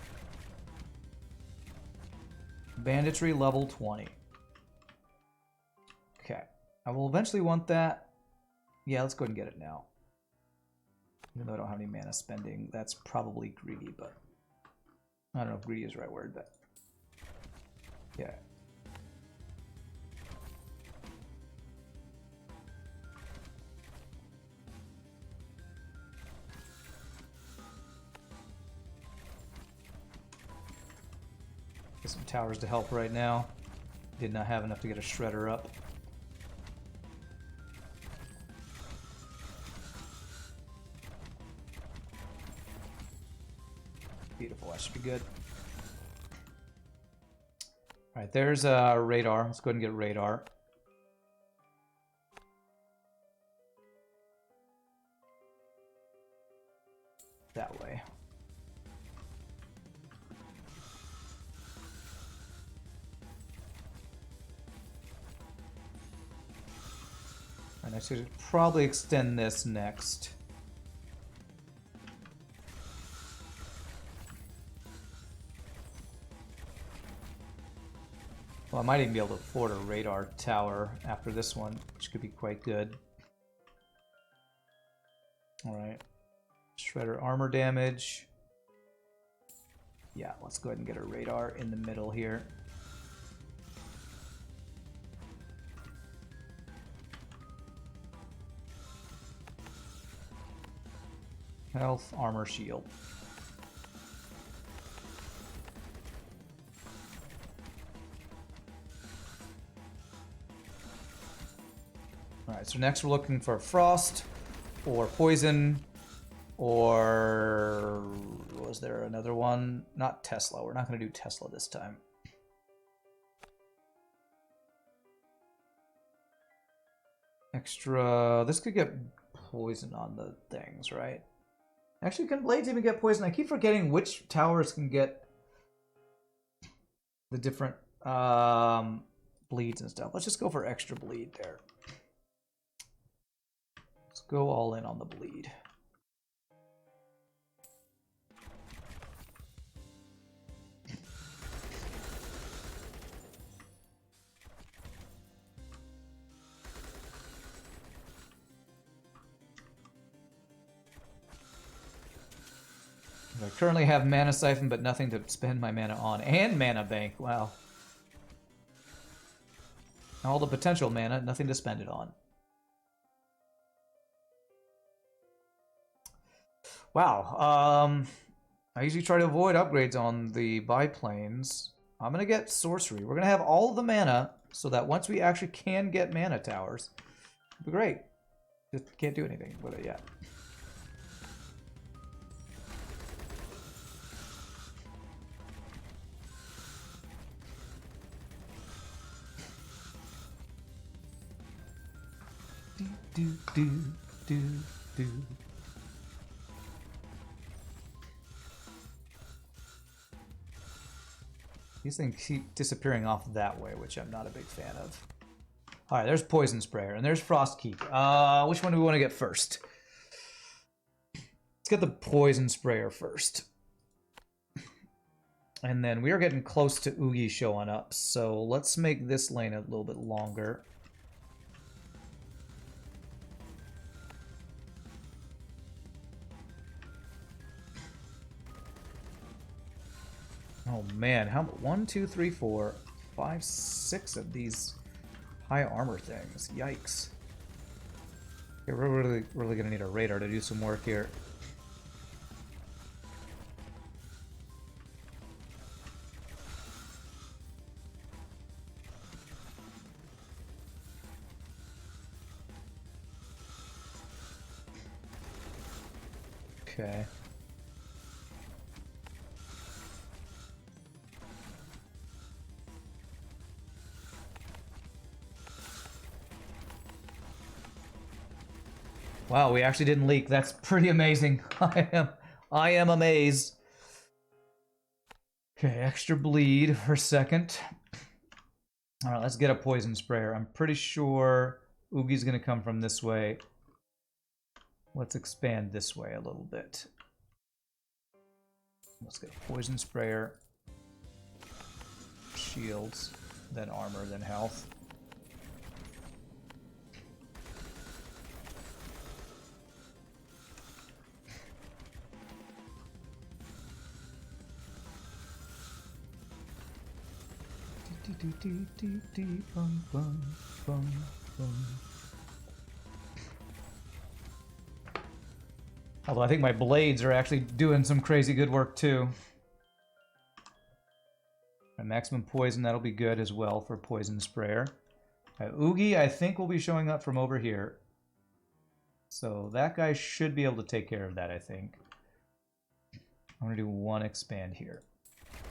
Banditry level 20. Okay. I will eventually want that. Yeah, let's go ahead and get it now. Even though I don't have any mana spending, that's probably greedy, but I don't know if greedy is the right word, but yeah. Get some towers to help right now. Did not have enough to get a shredder up. Beautiful, that should be good. Alright, there's radar. Let's go ahead and get radar. That way. And I should probably extend this next. Well, I might even be able to afford a radar tower after this one, which could be quite good. Alright. Shredder armor damage. Yeah, let's go ahead and get a radar in the middle here. Health, armor, shield. Alright, so next we're looking for Frost, or Poison, or... was there another one? Not Tesla. We're not going to do Tesla this time. Extra... this could get Poison on the things, right? Actually, can Blades even get Poison? I keep forgetting which towers can get the different bleeds and stuff. Let's just go for extra bleed there. Let's go all in on the bleed. I currently have Mana Siphon, but nothing to spend my mana on. And Mana Bank, wow. All the potential mana, nothing to spend it on. Wow, I usually try to avoid upgrades on the biplanes. I'm gonna get Sorcery. We're gonna have all of the mana, so that once we actually can get mana towers, it'll be great. Just can't do anything with it yet. Do. These things keep disappearing off that way, which I'm not a big fan of. Alright, there's Poison Sprayer, and there's Frost Keep. Which one do we want to get first? Let's get the Poison Sprayer first. And then we are getting close to Oogie showing up, so let's make this lane a little bit longer. Oh man, how 1, 2, 3, 4, 5, 6 of these high armor things. Yikes. Okay, we're really gonna need a radar to do some work here. Okay. Wow, we actually didn't leak. That's pretty amazing. I am amazed. Okay, extra bleed for a second. All right, let's get a Poison Sprayer. I'm pretty sure Oogie's gonna come from this way. Let's expand this way a little bit. Let's get a Poison Sprayer. Shields, then armor, then health. Although I think my blades are actually doing some crazy good work too. My maximum poison, that'll be good as well for Poison Sprayer. Oogie, I think, will be showing up from over here. So that guy should be able to take care of that, I think. I'm going to do one expand here.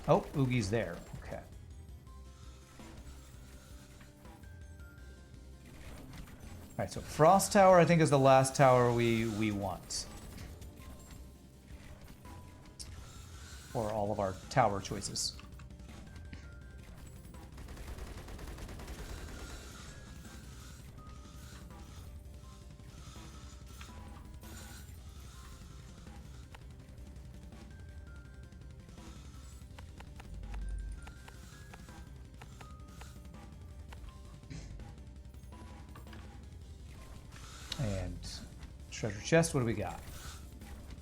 Oh, Oogie's there. Okay. Alright, so Frost Tower, I think, is the last tower we want. For all of our tower choices. And treasure chest, what do we got?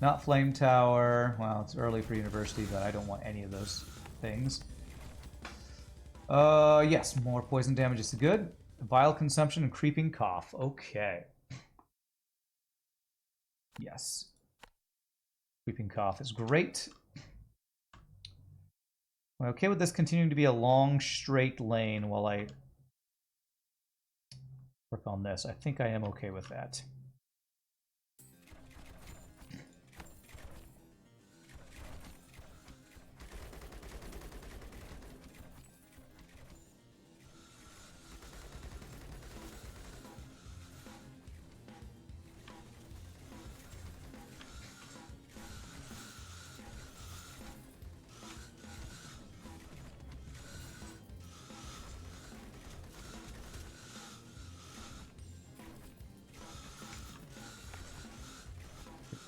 Not Flame Tower. Well, it's early for University, but I don't want any of those things. Yes, more poison damage is good. Vile Consumption and Creeping Cough. Okay. Yes. Creeping Cough is great. I'm okay with this continuing to be a long, straight lane while I work on this. I think I am okay with that.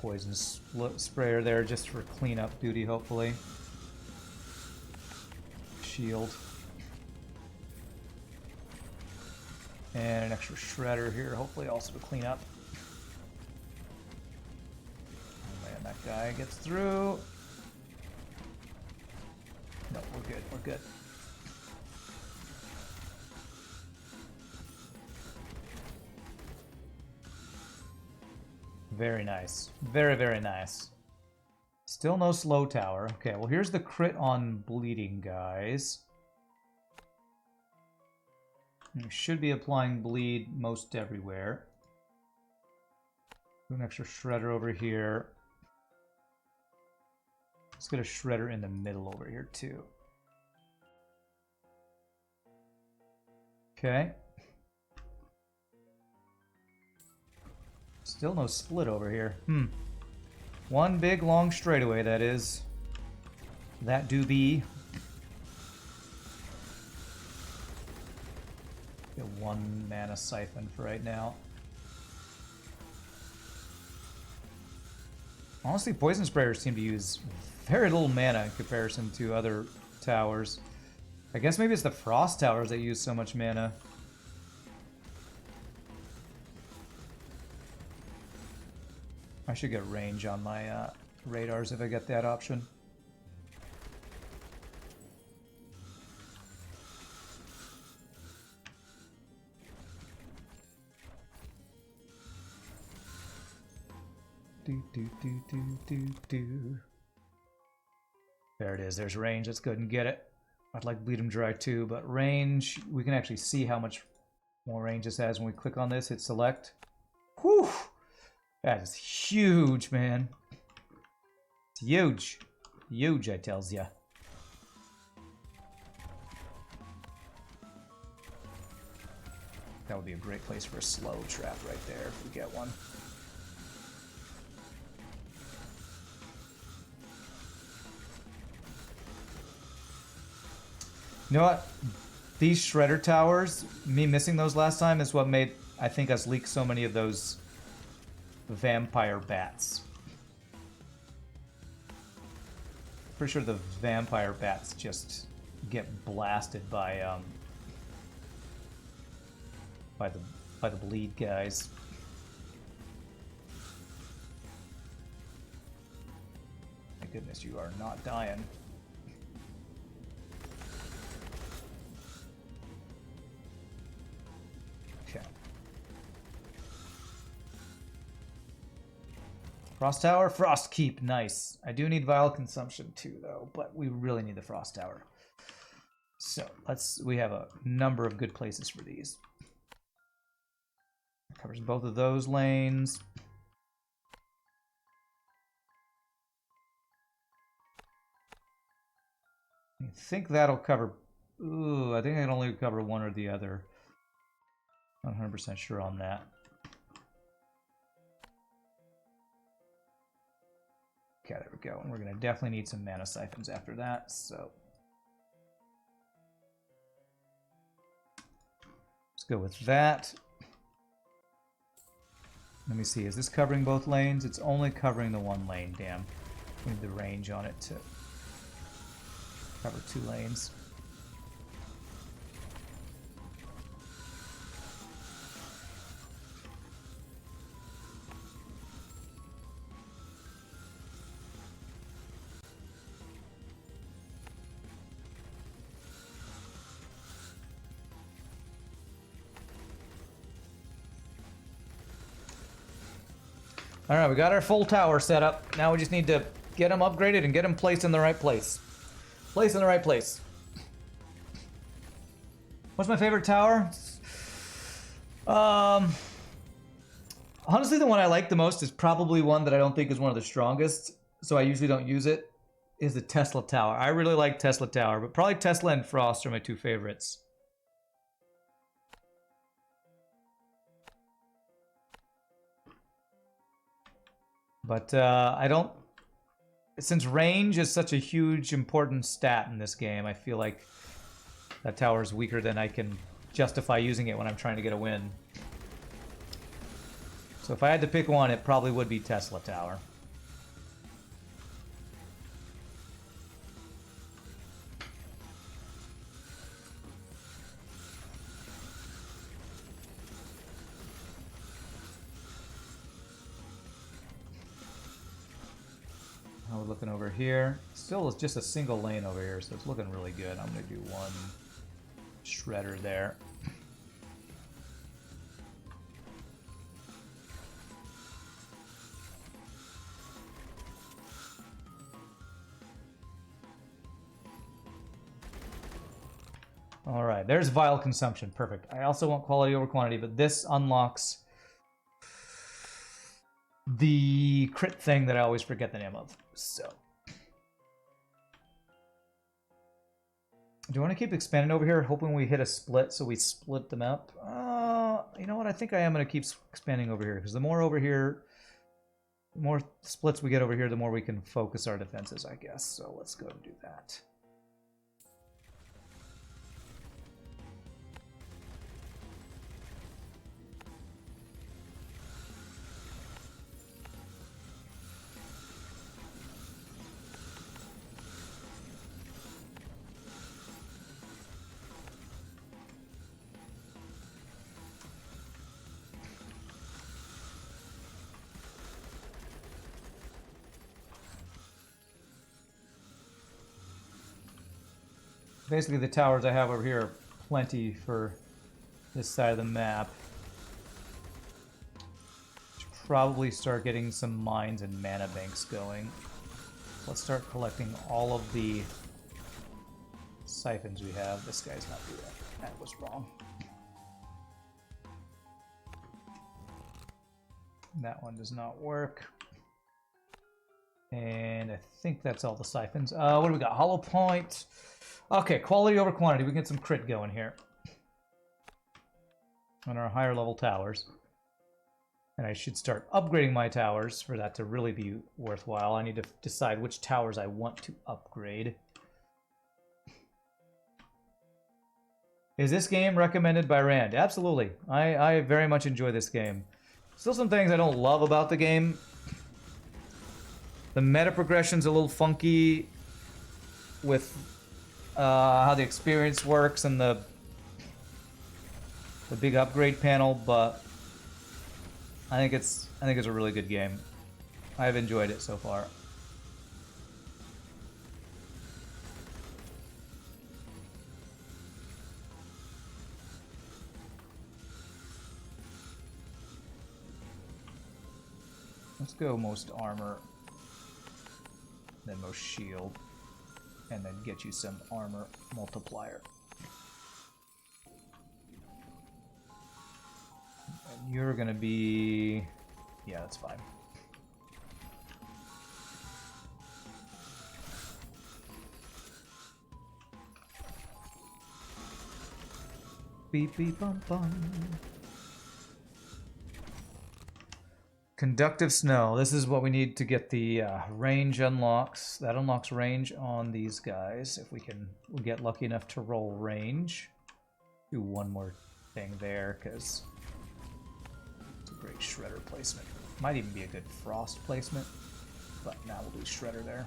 Poison sprayer there just for cleanup duty, hopefully. Shield. And an extra shredder here, hopefully also to clean up. Oh man, that guy gets through. No, we're good, we're good. Very nice. Very, very nice. Still no slow tower. Okay, well here's the crit on bleeding, guys. You should be applying bleed most everywhere. Do an extra shredder over here. Let's get a shredder in the middle over here too. Okay. Still no split over here. One big long straightaway, that is. That do be. Get one mana siphon for right now. Honestly, poison sprayers seem to use very little mana in comparison to other towers. I guess maybe it's the frost towers that use so much mana. I should get range on my radars if I get that option. There it is. There's range. Let's go ahead and get it. I'd like Bleed 'em Dry too, but range, we can actually see how much more range this has when we click on this, hit select. Whew! That is huge, man. It's huge. Huge, I tells ya. That would be a great place for a slow trap right there if we get one. You know what? These shredder towers, me missing those last time is what made, I think, us leak so many of those vampire bats. Pretty sure the vampire bats just get blasted by the bleed guys. My goodness, you are not dying. Frost Tower, Frost Keep, nice. I do need Vial Consumption too, though, but we really need the Frost Tower. So we have a number of good places for these. Covers both of those lanes. I think that'll cover. Ooh, I think I can only cover one or the other. Not 100% sure on that. Okay, there we go. And we're going to definitely need some mana siphons after that, so. Let's go with that. Let me see, is this covering both lanes? It's only covering the one lane, damn. We need the range on it to cover 2 lanes. All right, we got our full tower set up. Now we just need to get them upgraded and get them placed in the right place. Place in the right place. What's my favorite tower? Honestly, the one I like the most is probably one that I don't think is one of the strongest, so I usually don't use it, is the Tesla Tower. I really like Tesla Tower, but probably Tesla and Frost are my two favorites. But I don't... Since range is such a huge, important stat in this game, I feel like that tower is weaker than I can justify using it when I'm trying to get a win. So if I had to pick one, it probably would be Tesla Tower. Now we're looking over here. Still, it's just a single lane over here, so it's looking really good. I'm going to do one shredder there. Alright, there's vial consumption. Perfect. I also want quality over quantity, but this unlocks the crit thing that I always forget the name of. So, do you want to keep expanding over here, hoping we hit a split so we split them up? You know what? I think I am going to keep expanding over here, because the more over here, the more splits we get over here, the more we can focus our defenses, I guess. So let's go and do that. Basically, the towers I have over here are plenty for this side of the map. Should probably start getting some mines and mana banks going. Let's start collecting all of the siphons we have. This guy's not doing that. That was wrong. That one does not work. And I think that's all the siphons. What do we got? Hollow Point. Okay, quality over quantity. We can get some crit going here on our higher level towers. And I should start upgrading my towers for that to really be worthwhile. I need to decide which towers I want to upgrade. Is this game recommended by Rand? Absolutely. I very much enjoy this game. Still some things I don't love about the game. The meta progression's a little funky with how the experience works and the big upgrade panel, but I think it's a really good game. I've enjoyed it so far. Let's go most armor, then most shield, and then get you some armor multiplier. And you're gonna be... yeah, that's fine. Beep beep bum bum. Conductive snow. This is what we need to get the range unlocks. That unlocks range on these guys. If we get lucky enough to roll range. Do one more thing there, because it's a great shredder placement. Might even be a good frost placement, but now we'll do shredder there.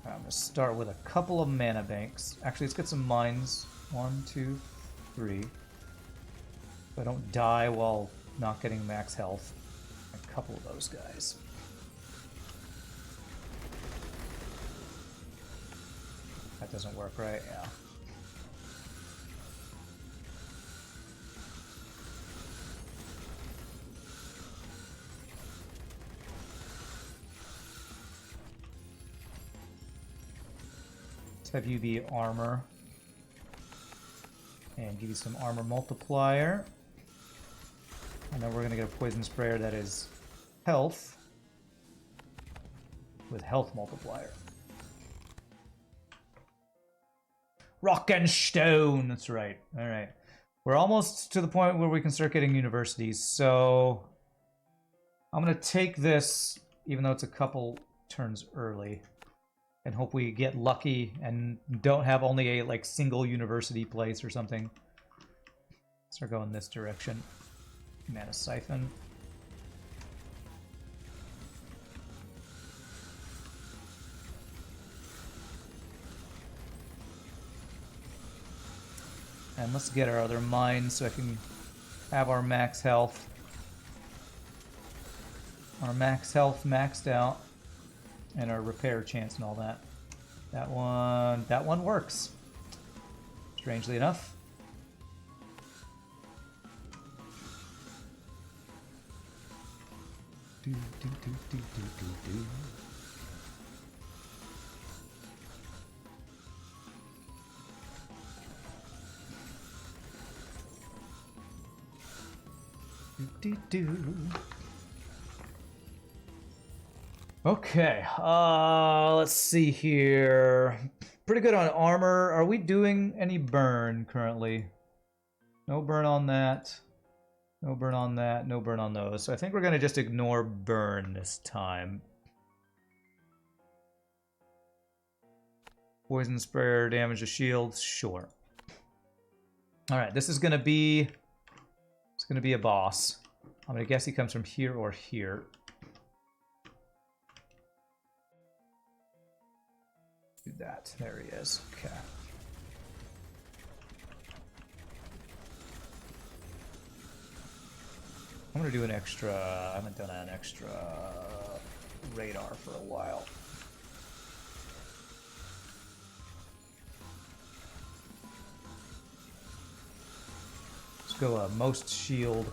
I'm going to start with a couple of mana banks. Actually, let's get some mines. 1, 2, 3. So I don't die while not getting max health. A couple of those guys. That doesn't work, right? Yeah. Let's have you be armor. And give you some armor multiplier. And then we're going to get a poison sprayer that is health with health multiplier. Rock and stone. That's right. All right. We're almost to the point where we can start getting universities. So I'm going to take this, even though it's a couple turns early, and hope we get lucky and don't have only a like single university place or something. Start going this direction. Mana Siphon. And let's get our other mines so I can have our max health. Our max health maxed out. And our repair chance and all that. That one works. Strangely enough. Do, do, do, do, do, do, do. Do, do, do. Okay, let's see here. Pretty good on armor. Are we doing any burn currently? No burn on that. No burn on that. No burn on those. So I think we're going to just ignore burn this time. Poison sprayer, damage to shields. Sure. All right, this is going to be... It's going to be a boss. I'm going to guess he comes from here or here. Do that. There he is. Okay. I'm going to do an extra... I haven't done an extra radar for a while. Let's go most shield,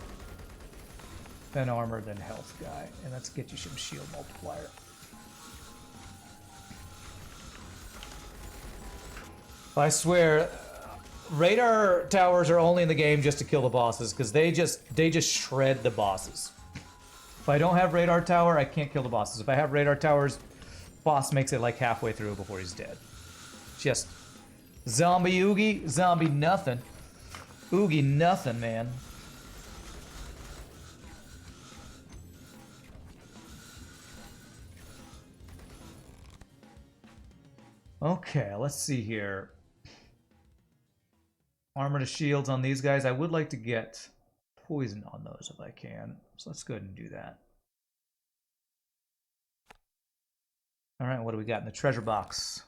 then armor, then health guy. And let's get you some shield multiplier. I swear, radar towers are only in the game just to kill the bosses, because they just shred the bosses. If I don't have radar tower, I can't kill the bosses. If I have radar towers, boss makes it like halfway through before he's dead. Just zombie oogie, zombie nothing. Oogie nothing, man. Okay, let's see here. Armor to shields on these guys. I would like to get poison on those if I can. So let's go ahead and do that. All right, what do we got in the treasure box?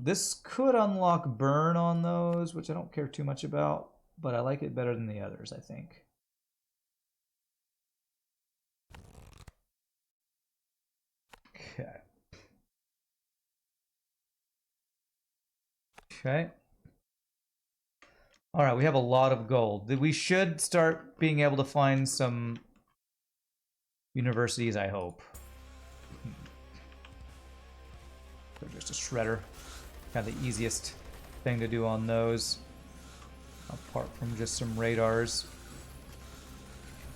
This could unlock burn on those, which I don't care too much about, but I like it better than the others, I think. Okay. Okay. All right, we have a lot of gold. We should start being able to find some universities, I hope. So just a shredder. Kind of the easiest thing to do on those. Apart from just some radars.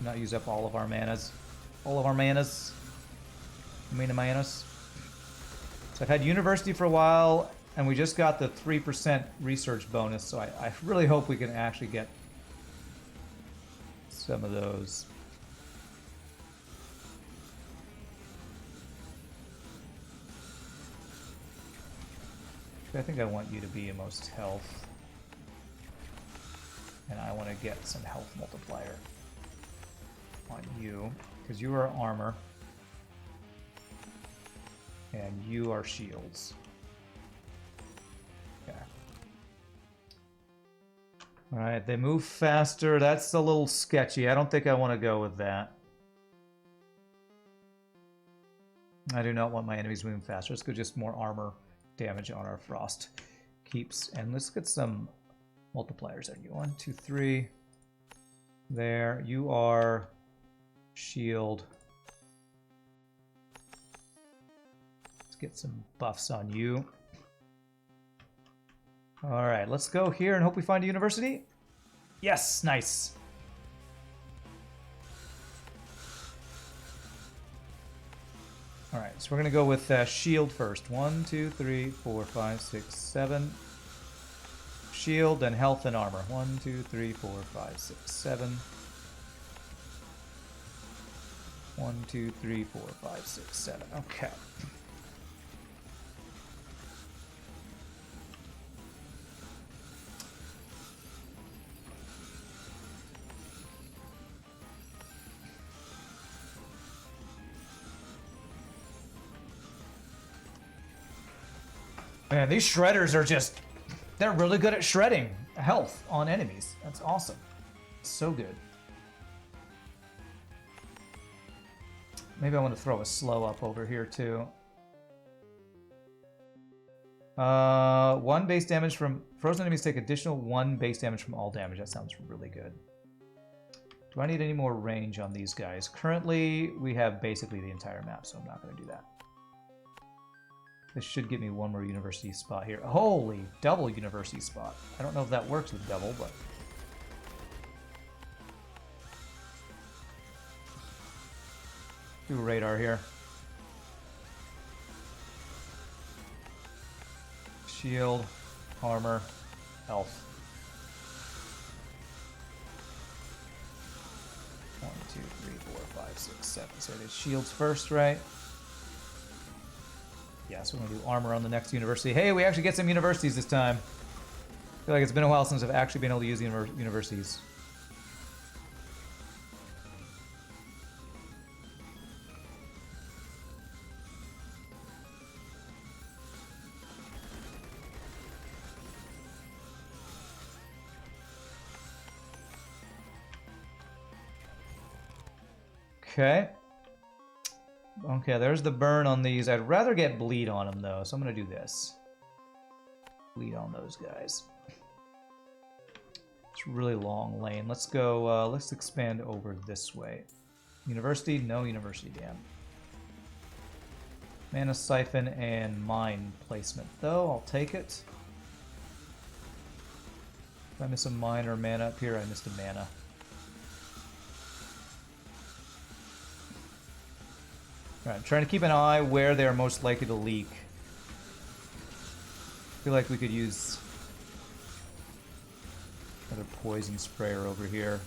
Not use up all of our manas. All of our manas. Manas. So I've had university for a while, and we just got the 3% research bonus, so I really hope we can actually get some of those. I think I want you to be most health. And I want to get some health multiplier on you, because you are armor. And you are shields. Okay. Alright, they move faster. That's a little sketchy. I don't think I want to go with that. I do not want my enemies moving faster. Let's go just more armor damage on our frost keeps. And let's get some multipliers on you. 1, 2, 3. There. You are shield. get some buffs on you. All right, let's go here and hope we find a university. Yes, nice. All right, so we're gonna go with shield first. 1, 2, 3, 4, 5, 6, 7. Shield, then health and armor. 1, 2, 3, 4, 5, 6, 7. 1, 2, 3, 4, 5, 6, 7. Okay. Man, these shredders are just... They're really good at shredding health on enemies. That's awesome. So good. Maybe I want to throw a slow up over here too. 1 base damage from... Frozen enemies take additional 1 base damage from all damage. That sounds really good. Do I need any more range on these guys? Currently, we have basically the entire map, so I'm not going to do that. This should give me 1 more university spot here. Holy, double university spot. I don't know if that works with double, but... Do radar here. Shield, armor, health. 1, 2, 3, 4, 5, 6, 7. So it is shields first, right? Yeah, so we're going to do armor on the next university. Hey, we actually get some universities this time. I feel like it's been a while since I've actually been able to use the universities. Okay. Okay, there's the burn on these. I'd rather get bleed on them, though, so I'm going to do this. Bleed on those guys. It's a really long lane. Let's go, let's expand over this way. University? No university, damn. Mana Siphon and Mine placement, though. I'll take it. If I miss a mine or mana up here, I missed a mana. Alright, I'm trying to keep an eye where they're most likely to leak. I feel like we could use another poison sprayer over here.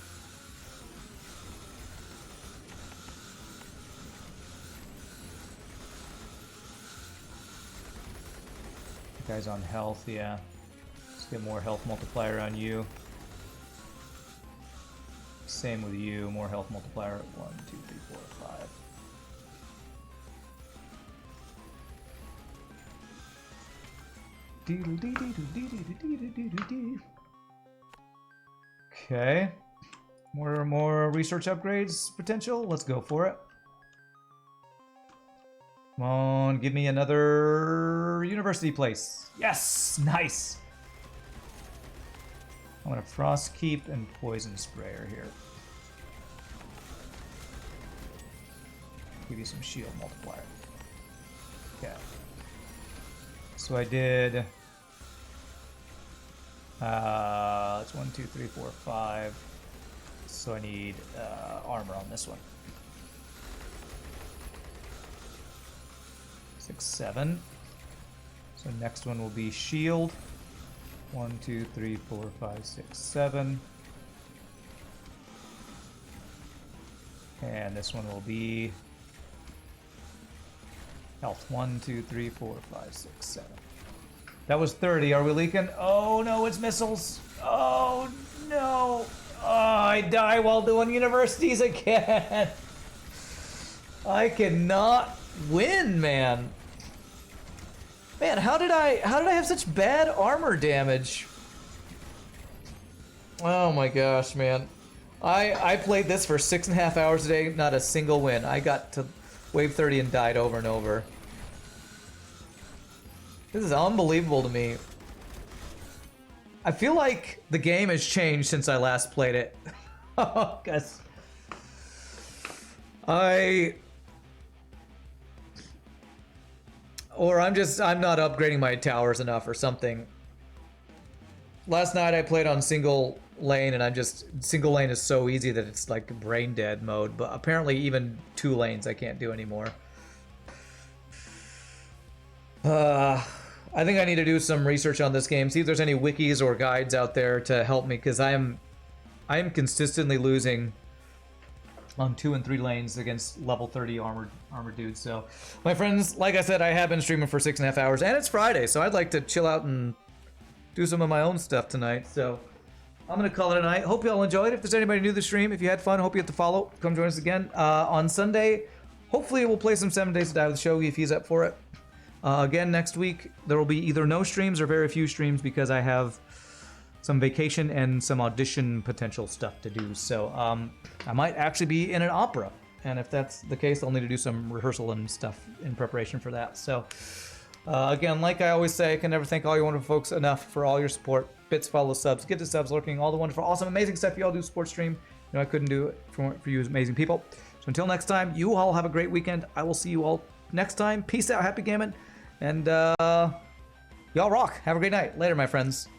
The guy's on health, yeah. Let's get more health multiplier on you. Same with you, more health multiplier at 1, 2, 3, 4, 5. Okay. More research upgrades potential. Let's go for it. Come on, give me another university place. Yes, nice. I'm gonna frost keep and poison sprayer here. Give you some shield multiplier. Okay. So I did, it's 1, 2, 3, 4, 5. So I need armor on this one. 6, 7. So next one will be shield. 1, 2, 3, 4, 5, 6, 7. And this one will be health. 1, 2, 3, 4, 5, 6, 7. That was 30. Are we leaking? Oh no, it's missiles. Oh no. Oh, I die while doing universities again. I cannot win, man. Man, how did I have such bad armor damage? Oh my gosh, man. I played this for 6.5 hours a day, not a single win. I got to wave 30 and died over and over. This is unbelievable to me. I feel like the game has changed since I last played it. Oh, guys. Or I'm not upgrading my towers enough or something. Last night I played on single lane, and single lane is so easy that it's like brain dead mode, but apparently even 2 lanes I can't do anymore. I think I need to do some research on this game, see if there's any wikis or guides out there to help me, because I am consistently losing on 2 and 3 lanes against level 30 armored dudes. So, my friends, like I said, I have been streaming for 6.5 hours, and it's Friday, so I'd like to chill out and do some of my own stuff tonight. So, I'm gonna call it a night. Hope you all enjoyed. If there's anybody new to the stream, if you had fun, hope you hit the follow. Come join us again on Sunday. Hopefully, we'll play some 7 Days to Die with Shogi if he's up for it. Again, next week there will be either no streams or very few streams because I have some vacation and some audition potential stuff to do. So I might actually be in an opera, and if that's the case, I'll need to do some rehearsal and stuff in preparation for that. So again, like I always say, I can never thank all you wonderful folks enough for all your support. Bits, follow, subs, get to subs, lurking, all the wonderful, awesome, amazing stuff you all do support stream. You know, I couldn't do it for you amazing people. So until next time, you all have a great weekend. I will see you all next time. Peace out, happy gaming, and y'all rock. Have a great night. Later, my friends.